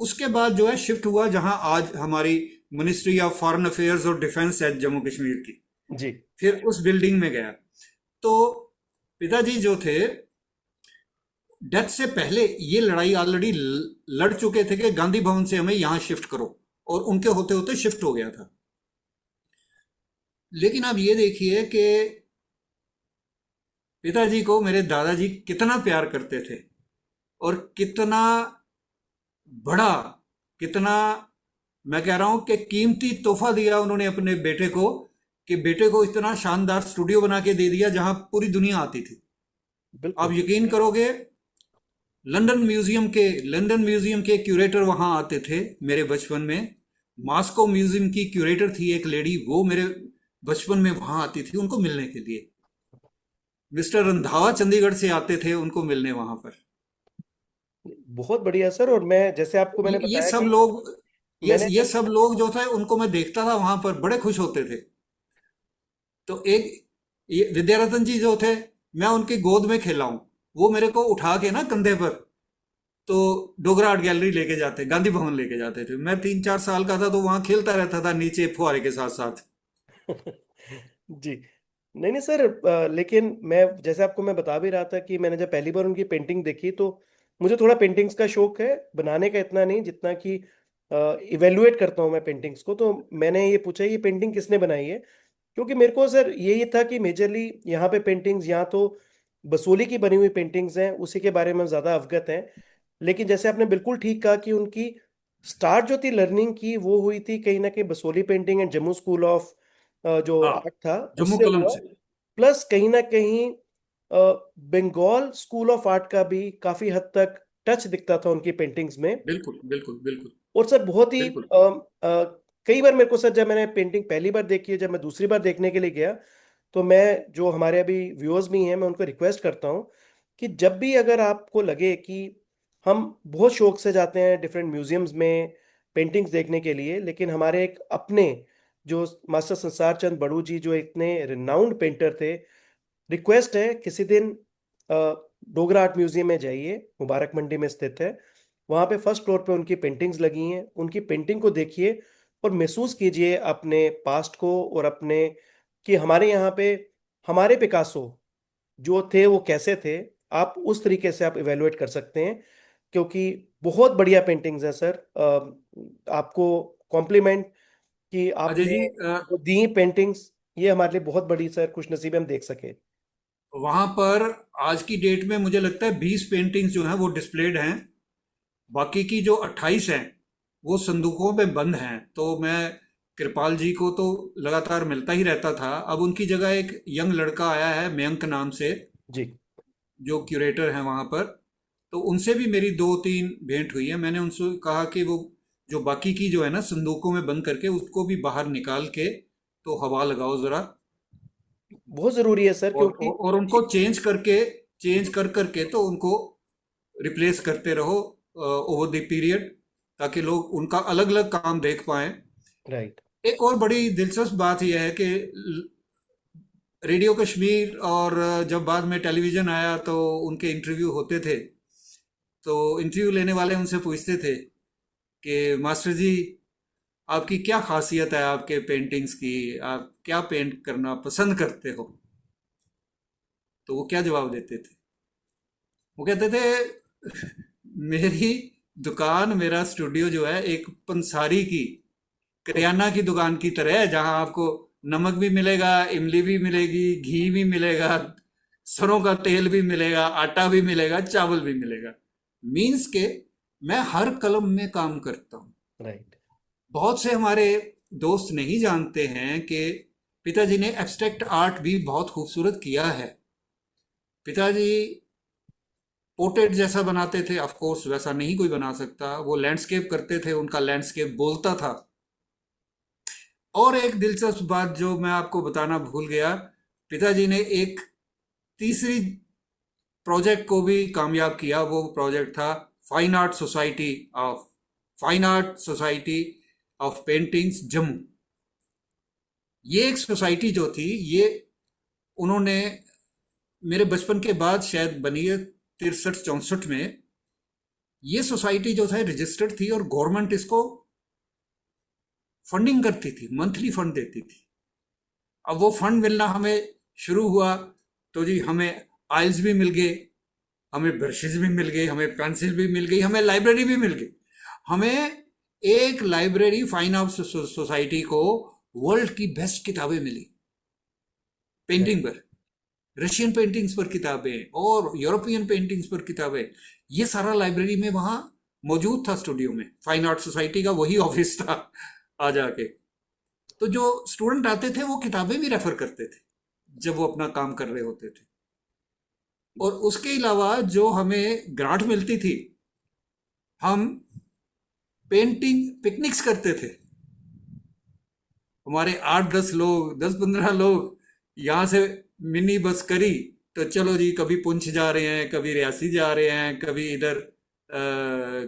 उसके बाद जो है शिफ्ट हुआ जहां आज हमारी मिनिस्ट्री ऑफ फॉरेन अफेयर्स और डिफेंस है जम्मू कश्मीर की, जी। फिर उस बिल्डिंग में गया। तो पिताजी जो थे, डेथ से पहले ये लड़ाई ऑलरेडी लड़ चुके थे कि गांधी भवन से हमें यहां शिफ्ट करो, और उनके होते होते शिफ्ट हो गया था। लेकिन अब ये देखिए कि पिताजी को मेरे दादाजी कितना प्यार करते थे, और कितना बड़ा, कितना, मैं कह रहा हूं कि कीमती तोहफा दिया उन्होंने अपने बेटे को, कि बेटे को इतना शानदार स्टूडियो बना के दे दिया जहां पूरी दुनिया आती थी। आप बिल्कुल। यकीन करोगे, लंदन म्यूजियम के क्यूरेटर वहां आते थे मेरे बचपन में। मॉस्को म्यूजियम की क्यूरेटर थी एक लेडी, वो मेरे बचपन में वहां आती थी उनको मिलने के लिए। मिस्टर रंधावा चंडीगढ़ से आते थे उनको मिलने वहां पर। बहुत बढ़िया सर। और मैं जैसे आपको मैंने ये बताया सब कि लोग मैंने ये जब सब लोग जो थे उनको मैं देखता था वहां पर, बड़े खुश होते थे। तो एक ये विद्यारतन जी जो थे, मैं उनकी गोद में खेला हूं। वो मेरे को उठा के ना कंधे पर, तो डोगरा आर्ट गैलरी लेके जाते, गांधी भवन लेके जाते थे। मैं 3-4 साल का था, तो वहां खेलता रहता था नीचे फुहारे के साथ साथ। जी। नहीं नहीं सर, लेकिन मैं जैसे आपको मैं बता भी रहा था कि मैंने जब पहली बार उनकी पेंटिंग देखी तो मुझे थोड़ा पेंटिंग्स का शौक है, बनाने का इतना नहीं जितना कि इवेलुएट करता हूँ मैं पेंटिंग्स को। तो मैंने ये पूछा ये पेंटिंग किसने बनाई है, क्योंकि मेरे को सर यही था कि मेजरली यहाँ पे पेंटिंग्स यहाँ तो बसोली की बनी हुई पेंटिंग्स हैं, उसी के बारे में ज़्यादा अवगत हैं। लेकिन जैसे आपने बिल्कुल ठीक कहा कि उनकी स्टार्ट जो थी लर्निंग की वो हुई थी कहीं ना कहीं Basoli painting and Jammu school of जो हाँ, आर्ट था जम्मू उससे कलम हुआ। से। प्लस कहीं ना कहीं बंगाल स्कूल ऑफ आर्ट का भी काफी हद तक टच दिखता था उनकी पेंटिंग्स में। बिल्कुल बिल्कुल बिल्कुल और सर बहुत ही बिल्कुल। कई बार मेरे को सर जब मैंने पेंटिंग पहली बार देखी है, जब मैं दूसरी बार देखने के लिए गया, तो मैं जो हमारे अभी व्यूअर्स भी हैं मैं उनको रिक्वेस्ट करता हूँ कि जब भी अगर आपको लगे कि हम बहुत शौक से जाते हैं डिफरेंट म्यूजियम्स में पेंटिंग्स देखने के लिए, लेकिन हमारे एक अपने जो मास्टर संसार चंद बड़ू जी जो इतने रिनाउंड पेंटर थे, रिक्वेस्ट है किसी दिन डोगरा आर्ट म्यूजियम में जाइए, मुबारक मंडी में स्थित है। वहाँ पे फर्स्ट फ्लोर पे उनकी पेंटिंग्स लगी हैं, उनकी पेंटिंग को देखिए और महसूस कीजिए अपने पास्ट को और अपने कि हमारे यहाँ पे हमारे पिकासो जो थे वो कैसे थे। आप उस तरीके से आप इवेलुएट कर सकते हैं, क्योंकि बहुत बढ़िया पेंटिंग्स हैं सर। आपको कॉम्प्लीमेंट कि अजय आपने जी, जो दी पेंटिंग्स, ये हमारे लिए बहुत बड़ी सर खुशनसीबी हम देख सके। वहां पर आज की डेट में मुझे लगता है 20 पेंटिंग्स जो हैं वो डिस्प्लेड हैं। बाकी की जो 28 हैं वो संदूकों में बंद हैं। तो मैं कृपाल जी को तो लगातार मिलता ही रहता था। अब उनकी जगह एक यंग लड़का आया है मयंक नाम से, जी। जो क्यूरेटर हैं वहाँ पर। तो उनसे भी मेरी 2-3 भेंट हुई है। मैंने उनसे कहा कि वो जो बाकी की जो है ना संदूकों में बंद करके, उसको भी बाहर निकाल के तो हवा लगाओ ज़रा। बहुत जरूरी है सर, क्योंकि और उनको चेंज कर करके तो उनको रिप्लेस करते रहो ओवर द पीरियड, ताकि लोग उनका अलग अलग काम देख पाएं। राइट। एक और बड़ी दिलचस्प बात यह है कि रेडियो कश्मीर और जब बाद में टेलीविज़न आया तो उनके इंटरव्यू होते थे। तो इंटरव्यू लेने वाले उनसे पूछते थे कि मास्टर जी आपकी क्या खासियत है आपके पेंटिंग्स की, आप क्या पेंट करना पसंद करते हो? तो वो क्या जवाब देते थे? वो कहते थे मेरी दुकान, मेरा स्टूडियो जो है एक पंसारी की करियाना की दुकान की तरह है, जहां आपको नमक भी मिलेगा, इमली भी मिलेगी, घी भी मिलेगा, सरों का तेल भी मिलेगा, आटा भी मिलेगा, चावल भी मिलेगा। मीन्स के मैं हर कलम में काम करता हूँ। राइट। बहुत से हमारे दोस्त नहीं जानते हैं कि पिताजी ने एब्स्ट्रैक्ट आर्ट भी बहुत खूबसूरत किया है। पिताजी पोर्ट्रेट जैसा बनाते थे, ऑफ कोर्स वैसा नहीं कोई बना सकता। वो लैंडस्केप करते थे, उनका लैंडस्केप बोलता था। और एक दिलचस्प बात जो मैं आपको बताना भूल गया, पिताजी ने एक तीसरी प्रोजेक्ट को भी कामयाब किया। वो प्रोजेक्ट था fine art society of paintings Jammu. ये एक सोसाइटी जो थी, ये उन्होंने मेरे बचपन के बाद शायद बनी है 63-64 में। ये सोसाइटी जो था रजिस्टर्ड थी और गवर्नमेंट इसको फंडिंग करती थी, मंथली फंड देती थी। अब वो फंड मिलना हमें शुरू हुआ तो जी हमें आइल्स भी मिल गए, हमें ब्रशेज भी मिल गए, हमें पेंसिल भी मिल गई, हमें लाइब्रेरी भी मिल गई। हमें एक लाइब्रेरी फाइन आर्ट सोसाइटी को वर्ल्ड की बेस्ट किताबें मिली पेंटिंग पर, रशियन पेंटिंग्स पर किताबें और यूरोपियन पेंटिंग्स पर किताबें। ये सारा लाइब्रेरी में वहां मौजूद था स्टूडियो में। फाइन आर्ट सोसाइटी का वही ऑफिस था आ जाके। तो जो स्टूडेंट आते थे वो किताबें भी रेफर करते थे जब वो अपना काम कर रहे होते थे। और उसके अलावा जो हमें ग्रांट मिलती थी, हम पेंटिंग पिकनिक्स करते थे। हमारे 8-10 लोग, 10-15 लोग यहाँ से मिनी बस करी तो चलो जी, कभी पुंछ जा रहे हैं, कभी रियासी जा रहे हैं, कभी इधर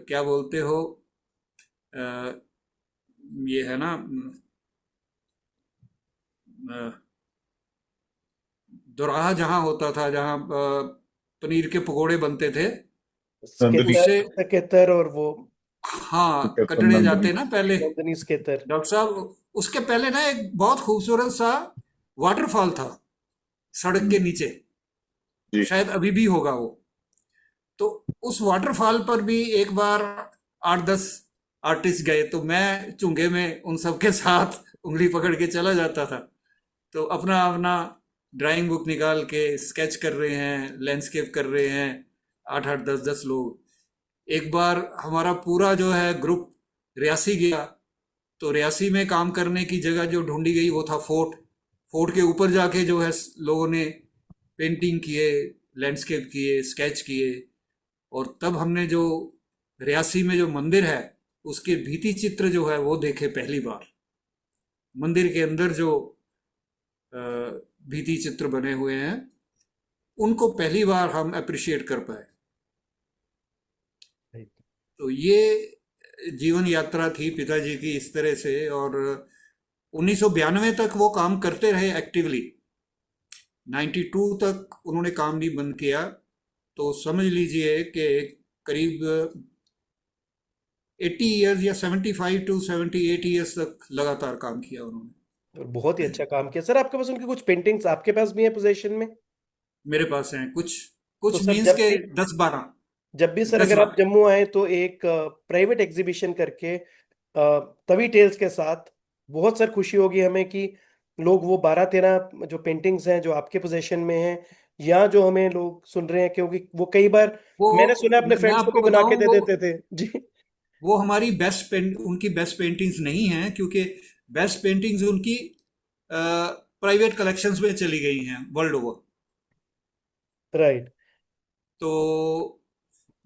क्या बोलते हो, अ, ये है ना, दोराहा जहाँ होता था, जहाँ पनीर के पकोड़े बनते थे, नंदनी, उससे, स्केतर और वो हाँ, सुकेतन कटड़े नंदनी। जाते ना पहले नंदनी स्केतर। डॉक्टर साहब। उसके पहले ना एक बहुत खूबसूरत सा वाटरफॉल था सड़क के नीचे, जी। शायद अभी भी होगा वो। तो उस वाटरफॉल पर भी एक बार 8-10 आर्टिस्ट गए तो मैं चुंगे में उन सबके साथ उंगली पकड़ के चला जाता था। तो अपना अपना ड्राइंग बुक निकाल के स्केच कर रहे हैं, लैंडस्केप कर रहे हैं, 8-8 10-10 लोग। एक बार हमारा पूरा जो है ग्रुप रियासी गया, तो रियासी में काम करने की जगह जो ढूंढी गई वो था फोर्ट। फोर्ट के ऊपर जाके जो है लोगों ने पेंटिंग किए, लैंडस्केप किए, स्केच किए। और तब हमने जो रियासी में जो मंदिर है उसके भित्ति चित्र जो है वो देखे पहली बार। मंदिर के अंदर जो भित्ति चित्र बने हुए हैं उनको पहली बार हम अप्रिशिएट कर पाए। तो ये जीवन यात्रा थी पिताजी की इस तरह से। और 1992 तक वो काम करते रहे एक्टिवली। 92 तक उन्होंने काम नहीं बंद किया। तो समझ लीजिए कि करीब 80 इयर्स या 75 to 78 इयर्स तक लगातार काम किया उन्होंने। और बहुत ही अच्छा काम किया सर। आपके पास उनकी कुछ पेंटिंग्स आपके पास भी है पोजीशन में? मेरे पास हैं कुछ, तो कुछ सर मीन्स के 10-12। जब भी सर दस अगर आप बारह जम्मू आए तो एक प्राइवेट एग्जीबिशन करके तवी टेल्स के साथ बहुत सर खुशी होगी हमें कि लोग वो 12-13 जो पेंटिंग्स हैं जो आपके पोजीशन में हैं या जो हमें लोग सुन रहे हैं, क्योंकि वो कई बार वो मैंने सुना है अपने मैं फ्रेंड्स को भी आपको बना के बताऊं, दे वो देते थे जी। वो हमारी बेस्ट पेंट उनकी बेस्ट पेंटिंग्स नहीं हैं, क्योंकि बेस्ट पेंटिंग्स उनकी प्राइवेट कलेक्शंस में चली गई हैं वर्ल्ड ओवर। राइट। तो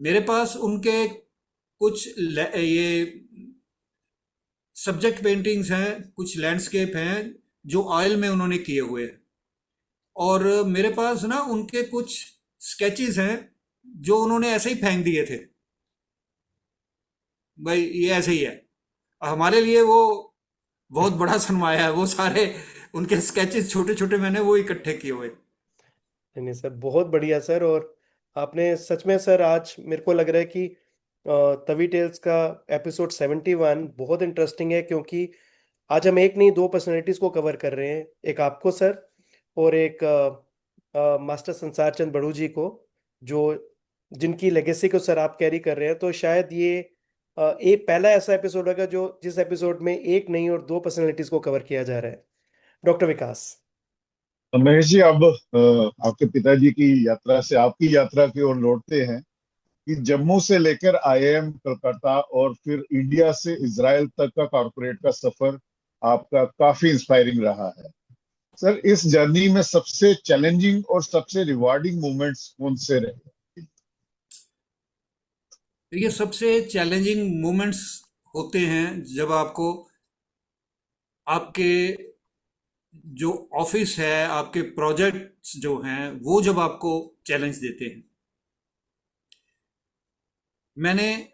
मेरे पास उनके कुछ ये सब्जेक्ट पेंटिंग्स हैं, कुछ लैंडस्केप हैं जो ऑयल में उन्होंने किए हुए हैं। और मेरे पास ना उनके कुछ स्केचेस हैं जो उन्होंने ऐसे ही फेंक दिए थे, भाई ये ऐसे ही है। हमारे लिए वो बहुत बड़ा सरमाया है। वो सारे उनके स्केचेस छोटे छोटे मैंने वो इकट्ठे किए हुए। नहीं नहीं सर, बहुत बढ़िया सर। और आपने सच में सर आज मेरे को लग रहा है कि तवी टेल्स का एपिसोड 71 बहुत इंटरेस्टिंग है, क्योंकि आज हम एक नहीं, दो पर्सनैलिटीज को कवर कर रहे हैं। एक आपको सर, और एक मास्टर संसार चंद बड़ू जी को, जो जिनकी लेगेसी को सर आप कैरी कर रहे हैं। तो शायद ये एक पहला ऐसा एपिसोड होगा जो जिस एपिसोड में एक नहीं और दो पर्सनैलिटीज को कवर किया जा रहा है। डॉक्टर विकास। तो महेश जी, अब आपके पिताजी की यात्रा से आपकी यात्रा की ओर लौटते हैं कि जम्मू से लेकर आईआईएम कलकत्ता और फिर इंडिया से इजराइल तक का कॉर्पोरेट का सफर आपका काफी इंस्पायरिंग रहा है। सर, इस जर्नी में सबसे चैलेंजिंग और सबसे रिवार्डिंग मोमेंट्स कौन से रहे? ये सबसे चैलेंजिंग मोमेंट्स होते हैं जब आपको आपके जो ऑफिस है, आपके प्रोजेक्ट्स जो हैं, वो जब आपको चैलेंज देते हैं। मैंने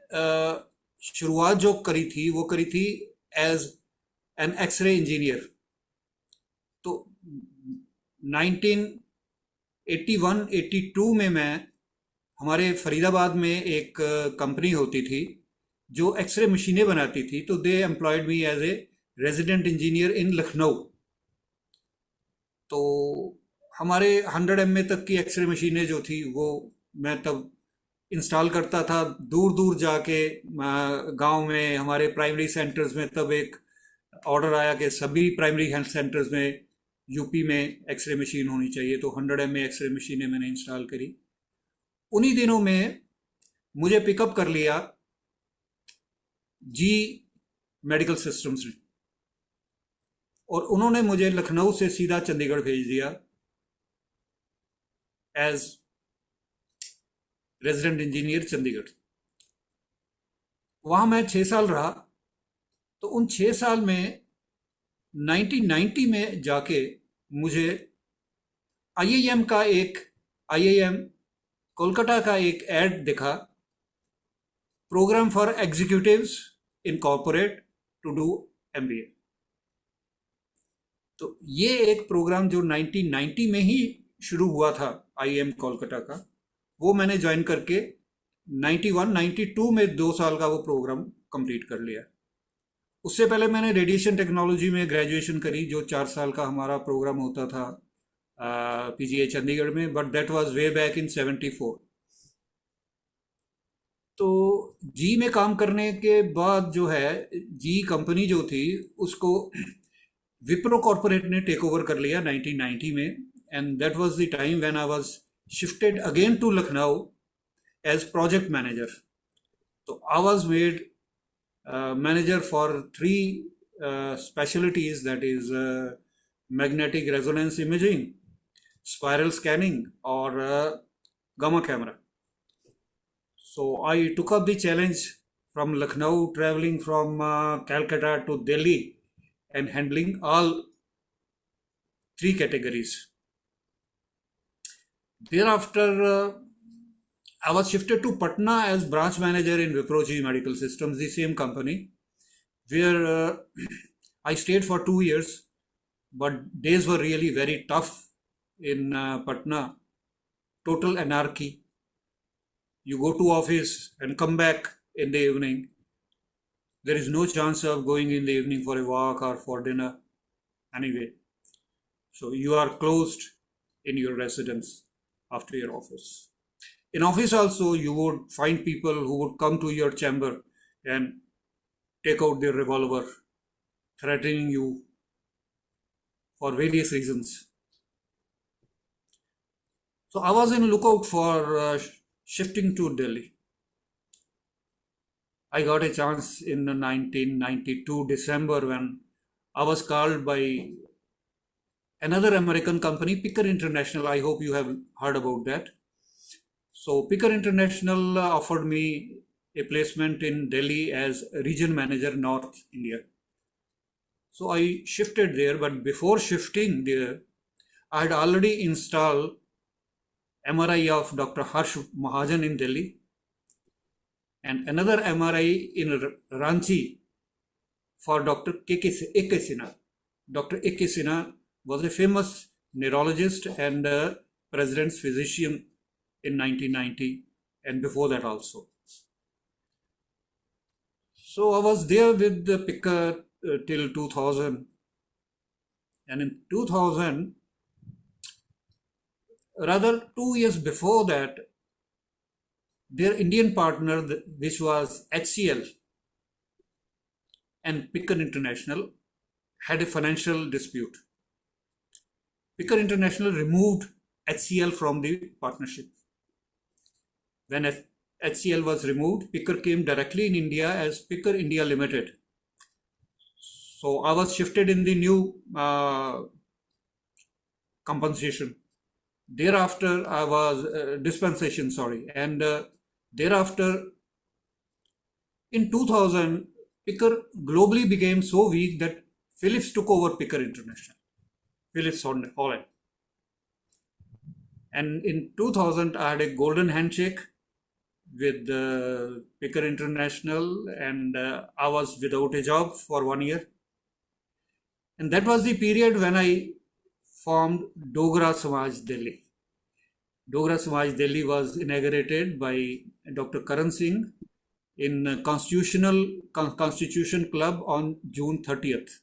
शुरुआत जो करी थी वो करी थी एज एन एक्सरे इंजीनियर। तो 1981-82 में मैं हमारे फरीदाबाद में एक कंपनी होती थी जो एक्सरे मशीनें बनाती थी, तो they employed me as a resident engineer in Lucknow. तो हमारे 100 एमए तक की एक्सरे मशीनें जो थी वो मैं तब इंस्टॉल करता था दूर दूर जाके। गांव में हमारे प्राइमरी सेंटर्स में तब एक ऑर्डर आया कि सभी प्राइमरी हेल्थ सेंटर्स में यूपी में एक्सरे मशीन होनी चाहिए, तो 100 एमए एक्सरे मशीनें मैंने इंस्टॉल करी। उन्हीं दिनों में मुझे पिकअप कर लिया जी मेडिकल सिस्टम्स ने, और उन्होंने मुझे लखनऊ से सीधा चंडीगढ़ भेज दिया एज रेजिडेंट इंजीनियर चंडीगढ़। वहां मैं 6 साल रहा। तो उन 6 साल में 1990 में जाके मुझे आईआईएम कोलकाता का एक एड दिखा, programme for executives in corporate to do MBA. तो ये एक प्रोग्राम जो 1990 में ही शुरू हुआ था आईआईएम कोलकाता का, वो मैंने ज्वाइन करके 91-92 में 2 साल का वो प्रोग्राम कंप्लीट कर लिया। उससे पहले मैंने रेडिएशन टेक्नोलॉजी में ग्रेजुएशन करी, जो 4 साल का हमारा प्रोग्राम होता था पीजीए चंडीगढ़ में, but that was way back in 74। तो जी में काम करने के बाद जो है, जी कंपनी जो थी उसको विप्रो कॉर्पोरेट ने टेक ओवर कर लिया 1990 में, and that was the time when I was shifted again to Lucknow as project manager. तो I was made manager for 3 specialties, that is magnetic resonance imaging, spiral scanning, or gamma camera. So I took up the challenge from Lucknow, traveling from Calcutta to Delhi and handling all 3 categories. Thereafter I was shifted to Patna as branch manager in Wipro G Medical Systems, the same company, where I stayed for 2 years, but days were really very tough in Patna. Total anarchy. You go to office and come back in the evening. There is no chance of going in the evening for a walk or for dinner anyway. So you are closed in your residence after your office. In office also, you would find people who would come to your chamber and take out their revolver, threatening you for various reasons. So I was in lookout for shifting to Delhi. I got a chance in 1992 December when I was called by another American company, Picker International. I hope you have heard about that. So Picker International offered me a placement in Delhi as region manager North India. So I shifted there, but before shifting there, I had already installed MRI of Dr. Harsh Mahajan in Delhi and another MRI in Ranchi for Dr. A.K. Sinha. Dr. A.K. Sinha was a famous neurologist and president's physician in 1990 and before that also. So I was there with the Picker till 2000, and in 2000, rather 2 years before that, their Indian partner, which was HCL and Picker International, had a financial dispute. Picker International removed HCL from the partnership. When HCL was removed, Picker came directly in India as Picker India Limited. So I was shifted in the new compensation. Thereafter, I was dispensation, sorry, and thereafter, in 2000, Picker globally became so weak that Philips took over Picker International, Philips Holland. And in 2000, I had a golden handshake with Picker International, and I was without a job for 1 year. And that was the period when I formed Dogra Samaj Delhi. Dogra Samaj Delhi was inaugurated by Dr. Karan Singh in Constitution Club on June 30th.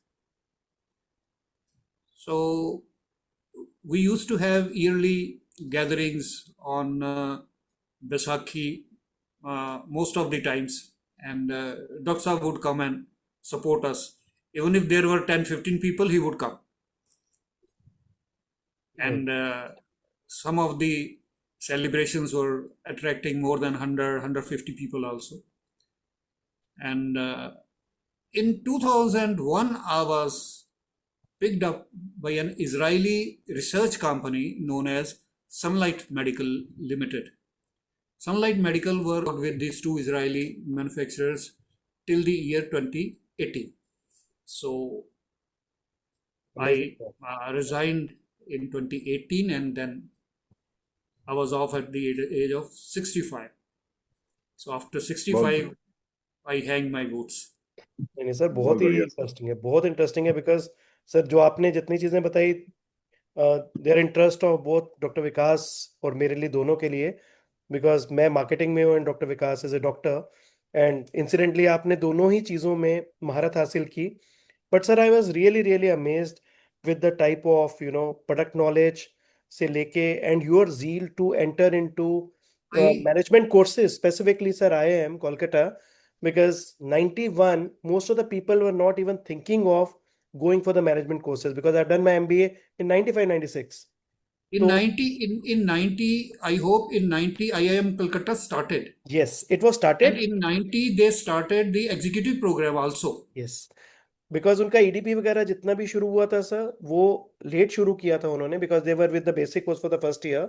So we used to have yearly gatherings on Baisakhi most of the times, and Dr. Saab would come and support us. Even if there were 10-15 people, he would come. And some of the celebrations were attracting more than 100-150 people also. And in 2001, I was picked up by an Israeli research company known as Sunlight Medical Limited. Sunlight Medical worked with these two Israeli manufacturers till the year 2018. So I resigned in 2018, and then I was off at the age of 65. So after 65, I hang my boots. नहीं sir, बहुत ही interesting है, बहुत interesting है, because sir जो आपने जितनी चीजें बताई, there interest of both doctor Vikas और मेरे लिए, दोनों के लिए, बिकॉज मैं मार्केटिंग में हूँ and doctor Vikas is a doctor, and incidentally आपने दोनों ही चीज़ों में महारत हासिल की. But sir I was really really amazed with the type of product knowledge से लेके and your zeal to enter into management courses, specifically sir IIM Kolkata, because 91 most of the people were not even thinking of going for the management courses, because I've done my MBA in 95-96. In 90, I hope in 90 IIM Calcutta started. Yes, it was started. And in 90 they started the executive program also. Yes, because उनका EDP वगैरह जितना भी शुरू हुआ था sir, वो late शुरू किया था उन्होंने, because they were with the basic course for the first year.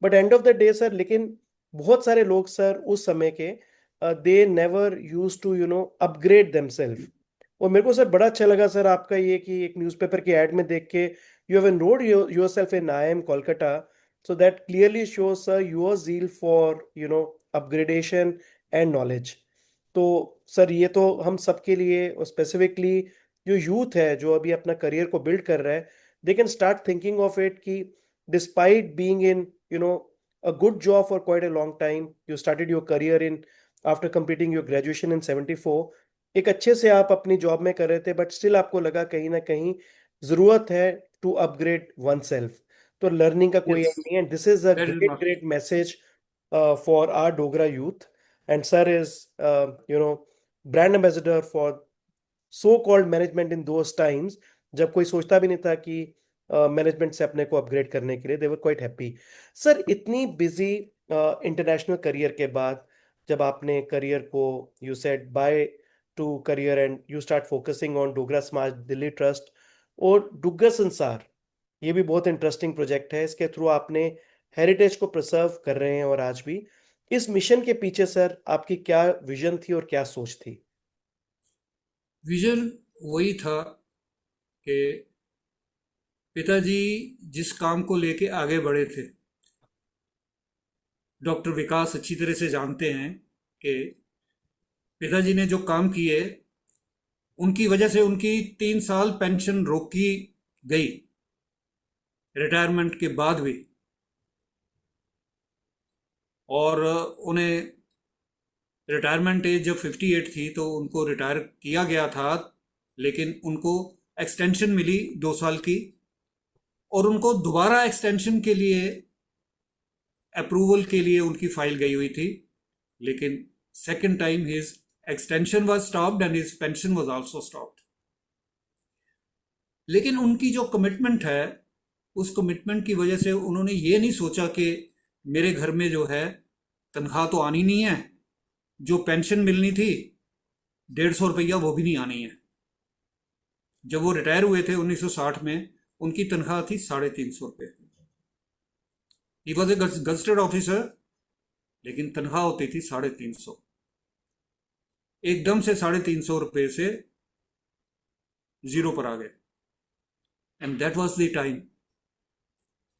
But end of the day sir, लेकिन बहुत सारे लोग सर उस समय के they never used to upgrade themselves. और मेरे को सर बड़ा अच्छा लगा सर आपका ये कि एक न्यूज़पेपर की एड में देख के you have enrolled yourself in IIM Kolkata, so that clearly shows sir your zeal for upgradation and knowledge. तो सर ये तो हम सबके लिए, और स्पेसिफिकली जो यूथ है जो अभी अपना करियर को बिल्ड कर रहा है, they can start thinking of it कि despite being in a good job for quite a long time, you started your career in after completing your graduation in 74, एक अच्छे से आप अपनी जॉब में कर रहे थे, बट स्टिल आपको लगा कहीं ना कहीं जरूरत है टू अपग्रेड वन सेल्फ. तो लर्निंग का कोई एंड नहीं है. This is a great message for our Dogra youth, and sir is brand ambassador for so called management in those times, जब कोई सोचता भी नहीं था कि मैनेजमेंट से अपने को अपग्रेड करने के लिए. दे वर क्वाइट हैप्पी. सर इतनी बिजी इंटरनेशनल करियर के बाद, जब आपने करियर को you said by two career and you start focusing on Dogra समाज दिल्ली ट्रस्ट और डुग्गर संसार, ये भी बहुत इंटरेस्टिंग प्रोजेक्ट है. इसके थ्रू आपने हेरिटेज को प्रिजर्व कर रहे हैं, और आज भी इस मिशन के पीछे सर आपकी क्या विजन थी और क्या सोच थी? विजन वही था कि पिताजी जिस काम को लेके आगे बढ़े थे, डॉक्टर विकास अच्छी तरह से जानते हैं कि पिताजी ने जो काम किए, उनकी वजह से उनकी 3 साल पेंशन रोकी गई रिटायरमेंट के बाद भी, और उन्हें रिटायरमेंट एज जब 58 थी तो उनको रिटायर किया गया था, लेकिन उनको एक्सटेंशन मिली 2 साल की, और उनको दोबारा एक्सटेंशन के लिए अप्रूवल के लिए उनकी फाइल गई हुई थी, लेकिन second time his extension was stopped and his pension was also stopped. लेकिन उनकी जो कमिटमेंट है, उस कमिटमेंट की वजह से उन्होंने ये नहीं सोचा कि मेरे घर में जो है तनख्वाह तो आनी नहीं है, जो पेंशन मिलनी थी 150 रुपया वो भी नहीं आनी है। जब वो रिटायर हुए थे 1960 में, उनकी तनख्वाह थी 350 रुपये। He was a gazetted officer, लेकिन तनख्वाह होती थी 350। एकदम से 350 रुपये से जीरो पर आ गए। And that was the time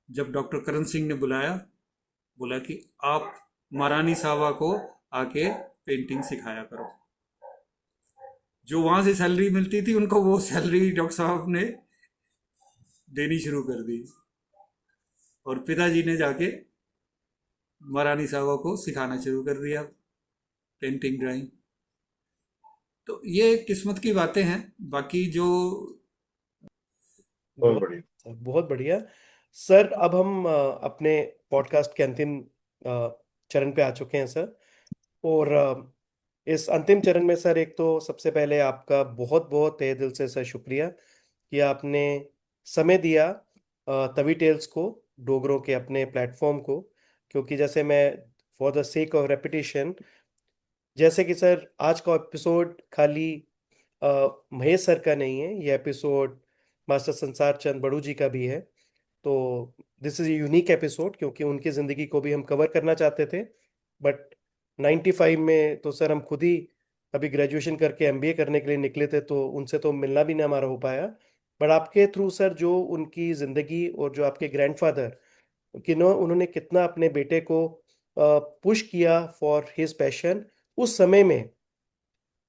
जब डॉक्टर करण सिंह ने बोला कि आप महारानी साहबा को आके पेंटिंग सिखाया करो। जो वहां से सैलरी मिलती थी उनको वो सैलरी डॉक्टर साहब ने देनी शुरू कर दी, और पिताजी ने जाके महारानी साहबा को सिखाना शुरू कर दिया पेंटिंग ड्राइंग। तो ये किस्मत की बातें हैं। बाकी जो बहुत बढ़िया। बहुत बढ़िया सर। अब हम अपने पॉडकास्ट के अंतिम चरण पे आ चुके हैं सर। और इस अंतिम चरण में सर, एक तो सबसे पहले आपका बहुत बहुत तहे दिल से सर शुक्रिया कि आपने समय दिया तवी टेल्स को, डोगरों के अपने प्लेटफॉर्म को। क्योंकि जैसे मैं, for the sake of repetition, जैसे कि सर आज का एपिसोड खाली महेश सर का नहीं है, ये एपिसोड मास्टर संसार चंद बड़ू जी का भी है। तो दिस इज यूनिक एपिसोड क्योंकि उनकी ज़िंदगी को भी हम कवर करना चाहते थे। बट 95 में तो सर हम खुद ही अभी ग्रेजुएशन करके एमबीए करने के लिए निकले थे, तो उनसे तो मिलना भी नहीं हमारा हो पाया। बट आपके थ्रू सर, जो उनकी ज़िंदगी और जो आपके ग्रैंडफादर कि नो, उन्होंने कितना अपने बेटे को पुश किया फॉर हिज पैशन उस समय में,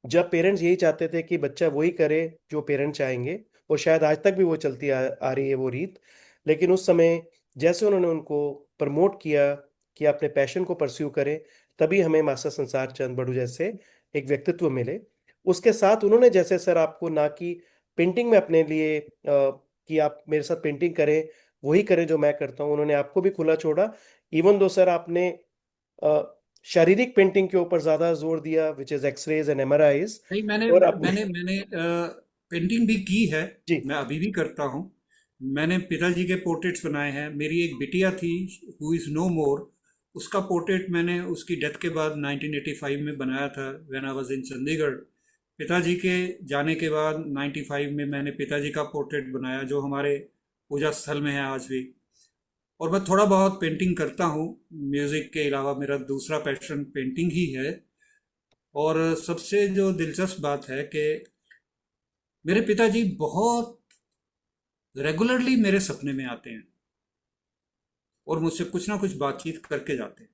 जब पेरेंट्स यही चाहते थे कि बच्चा वही करे जो पेरेंट्स चाहेंगे। और शायद आज तक भी वो चलती आ रही है वो रीत। लेकिन उस समय जैसे उन्होंने उनको प्रमोट किया कि अपने पैशन को परस्यू करें, तभी हमें मास्टर संसार चंद बड़ू जैसे एक व्यक्तित्व मिले। उसके साथ उन्होंने जैसे सर आपको ना कि पेंटिंग में अपने लिए कि आप मेरे साथ पेंटिंग करें, वही करें जो मैं करता हूँ, उन्होंने आपको भी खुला छोड़ा। इवन दो सर आपने शारीरिक पेंटिंग के ऊपर ज्यादा जोर दिया, विच इज एक्सरेज एंड एमआरआईज। नहीं, मैंने और अपने मैंने मैंने पेंटिंग भी की है। जी मैं अभी भी करता हूँ। मैंने पिताजी के पोर्ट्रेट्स बनाए हैं। मेरी एक बिटिया थी, हु इज़ नो मोर, उसका पोर्ट्रेट मैंने उसकी डेथ के बाद 1985 में बनाया था, when I was in Chandigarh. पिताजी के जाने के बाद 95 में मैंने पिताजी का पोर्ट्रेट बनाया, जो हमारे पूजा स्थल में है आज भी। और मैं थोड़ा बहुत पेंटिंग करता हूँ। म्यूज़िक के अलावा मेरा दूसरा पैशन पेंटिंग ही है। और सबसे जो दिलचस्प बात है कि मेरे पिताजी बहुत रेगुलरली मेरे सपने में आते हैं और मुझसे कुछ ना कुछ बातचीत करके जाते हैं।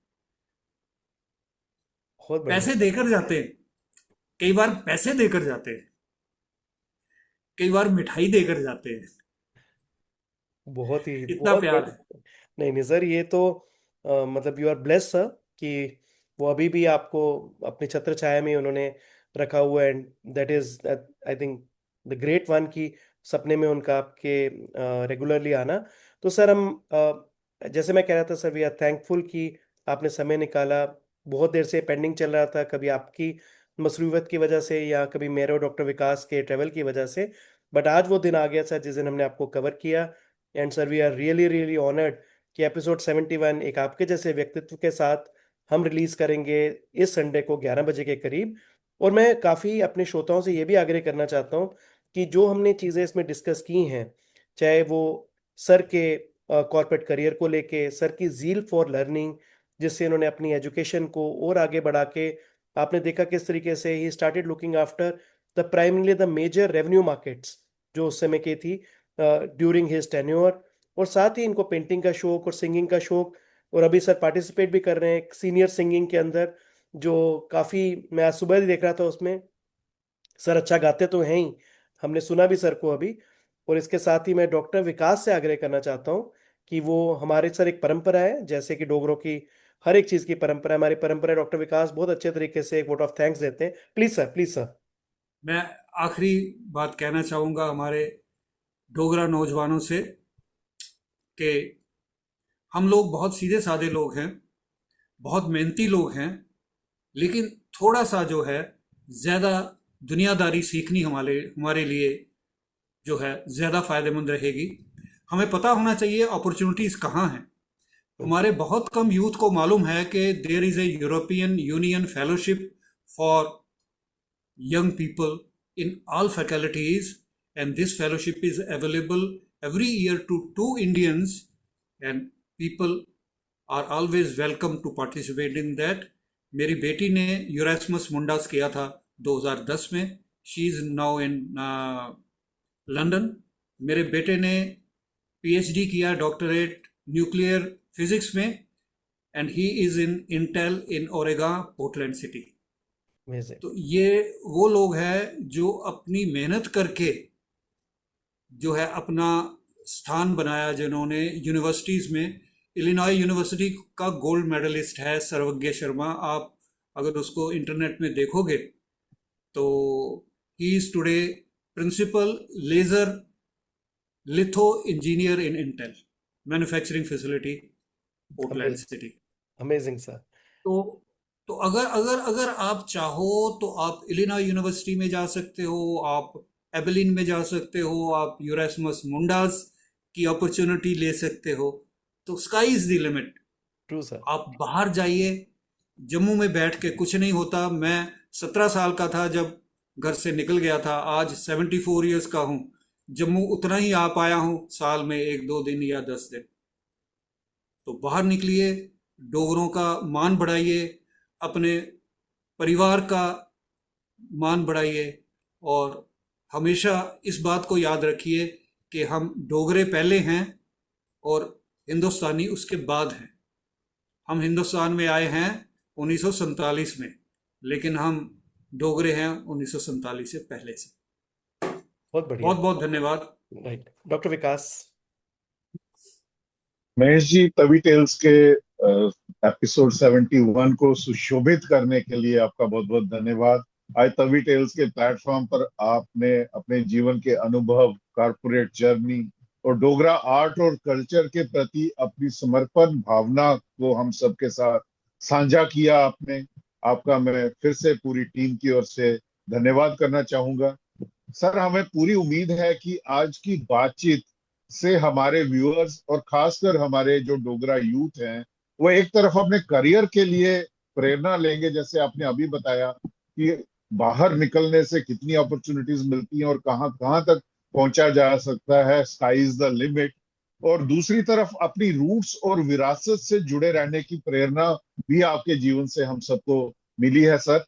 बहुत बढ़िया। पैसे देकर जाते हैं, कई बार पैसे देकर जाते हैं, कई बार मिठाई देकर जाते हैं। बहुत ही इतना बहुत प्यार है। बढ़िया। नहीं नहीं सर, ये तो मतलब यू आर ब्लेस्ड सर कि वो अभी भी आपको अपनी छत्र छाया में उन्होंने रखा हुआ है। And that is I think the great one की सपने में उनका आपके रेगुलरली आना। तो सर हम जैसे मैं कह रहा था सर, वी आर थैंकफुल कि आपने समय निकाला। बहुत देर से पेंडिंग चल रहा था, कभी आपकी मसरूफियत की वजह से या कभी मेरे और डॉक्टर विकास के ट्रेवल की वजह से। बट आज वो दिन आ गया सर जिस दिन हमने आपको कवर किया। And sir we are really really honoured कि एपिसोड 71 एक आपके जैसे व्यक्तित्व के साथ हम रिलीज करेंगे इस संडे को 11 बजे के करीब। और मैं काफ़ी अपने श्रोताओं से ये भी आग्रह करना चाहता हूँ कि जो हमने चीज़ें इसमें डिस्कस की हैं, चाहे वो सर के कॉर्पोरेट करियर को लेके, सर की जील फॉर लर्निंग जिससे इन्होंने अपनी एजुकेशन को और आगे बढ़ा के, आपने देखा किस तरीके से he started looking after the primarily the major revenue markets जो उस समय की थी ड्यूरिंग हिज टेन्योर। और साथ ही इनको पेंटिंग का शौक और सिंगिंग का शौक, और अभी सर पार्टिसिपेट भी कर रहे हैं सीनियर सिंगिंग के अंदर, जो काफ़ी, मैं आज सुबह ही देख रहा था उसमें, सर अच्छा गाते तो हैं ही, हमने सुना भी सर को अभी। और इसके साथ ही मैं डॉक्टर विकास से आग्रह करना चाहता हूँ कि वो हमारे सर, एक परंपरा है जैसे कि डोगरों की हर एक चीज की परंपरा, हमारी परंपरा। डॉक्टर विकास बहुत अच्छे तरीके से एक वोट ऑफ थैंक्स देते हैं। Please sir, please sir. मैं आखिरी बात कहना चाहूँगा हमारे डोगरा नौजवानों से कि हम लोग बहुत सीधे साधे लोग हैं, बहुत मेहनती लोग हैं, लेकिन थोड़ा सा जो है ज़्यादा दुनियादारी सीखनी हमारे हमारे लिए जो है ज़्यादा फ़ायदेमंद रहेगी। हमें पता होना चाहिए अपॉर्चुनिटीज़ कहाँ हैं। हमारे बहुत कम यूथ को मालूम है कि there is a European Union fellowship for young people in all faculties, and this fellowship is available every year to 2 Indians, and people are always welcome to participate in that. मेरी बेटी ने यूरास्मस मुंडास किया था 2010 में। She is now in London. मेरे बेटे ने PhD किया, डॉक्टरेट न्यूक्लियर फिजिक्स में, and he is in Intel in Oregon Portland city. Amazing. तो ये वो लोग हैं जो अपनी मेहनत करके जो है अपना स्थान बनाया, जिन्होंने यूनिवर्सिटीज़ में, इलिनॉय यूनिवर्सिटी का गोल्ड मेडलिस्ट है सर्वज्ञ शर्मा। आप अगर उसको इंटरनेट में देखोगे तो he is today principal laser litho engineer in Intel manufacturing facility Portland city. Amazing sir. तो अगर अगर अगर आप चाहो तो आप इलिनॉय यूनिवर्सिटी में जा सकते हो, आप एबेलिन में जा सकते हो, आप यूरास्मस मुंडास की अपॉर्चुनिटी ले सकते हो। तो sky is the limit. True sir. आप बाहर जाइए। जम्मू में बैठ के कुछ नहीं होता। मैं 17 साल का था जब घर से निकल गया था, आज 74 ईयर्स का हूँ। जम्मू उतना ही आ पाया हूँ साल में 1-2 दिन या 10 दिन। तो बाहर निकलिए, डोगरों का मान बढ़ाइए, अपने परिवार का मान बढ़ाइए, और हमेशा इस बात को याद रखिए कि हम डोगरे पहले हैं और हिंदुस्तानी उसके बाद हैं। हम हिंदुस्तान में आए हैं 1947 में, लेकिन हम डोगरे हैं 1947 से पहले से। बहुत बढ़िया। बहुत बहुत धन्यवाद। राइट, डॉक्टर विकास। महेश जी, तवी टेल्स के एपिसोड 71 को सुशोभित करने के लिए आपका बहुत बहुत धन्यवाद। आज तवी टेल्स के प्लेटफॉर्म पर आपने अपने जीवन के अनुभव, कॉर्पोरेट जर्नी और डोगरा आर्ट और कल्चर के प्रति अपनी समर्पण भावना को हम सबके साथ साझा किया आपने। आपका मैं फिर से पूरी टीम की ओर से धन्यवाद करना चाहूंगा। सर, हमें पूरी उम्मीद है कि आज की बातचीत से हमारे व्यूअर्स और खासकर हमारे जो डोगरा यूथ हैं वो एक तरफ अपने करियर के लिए प्रेरणा लेंगे। जैसे आपने अभी बताया कि बाहर निकलने से कितनी अपॉर्चुनिटीज मिलती हैं और कहां कहां तक पहुंचा जा सकता है, स्काई इज द लिमिट। और दूसरी तरफ अपनी रूट्स और विरासत से जुड़े रहने की प्रेरणा भी आपके जीवन से हम सबको मिली है सर।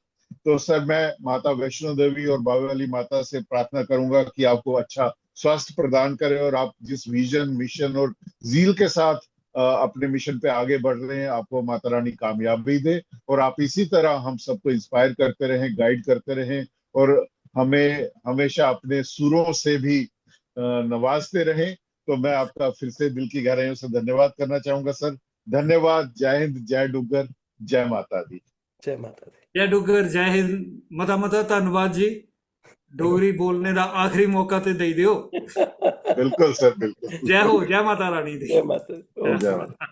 तो सर, मैं माता वैष्णो देवी और बाबे वाली माता से प्रार्थना करूंगा कि आपको अच्छा स्वास्थ्य प्रदान करे और आप जिस विजन, मिशन और जील के साथ अपने मिशन पे आगे बढ़ रहे हैं, आपको माता रानी कामयाबी दे और आप इसी तरह हम सबको इंस्पायर करते रहें, गाइड करते रहें और हमें हमेशा अपने सुरों से भी नवाजते रहें। तो मैं आपका फिर से दिल की गहराइयों से धन्यवाद करना चाहूंगा सर। धन्यवाद। जय हिंद, जय डुग्गर, जय माता दी। जय माता दी। जय डुग्गर, जय हिंद। मता मता धन्यवाद जी। डोगरी बोलने का आखिरी मौका तो दे दियो। बिल्कुल सर, बिल्कुल। जय हो, जय माता रानी दी। जय माता दी। जय माता।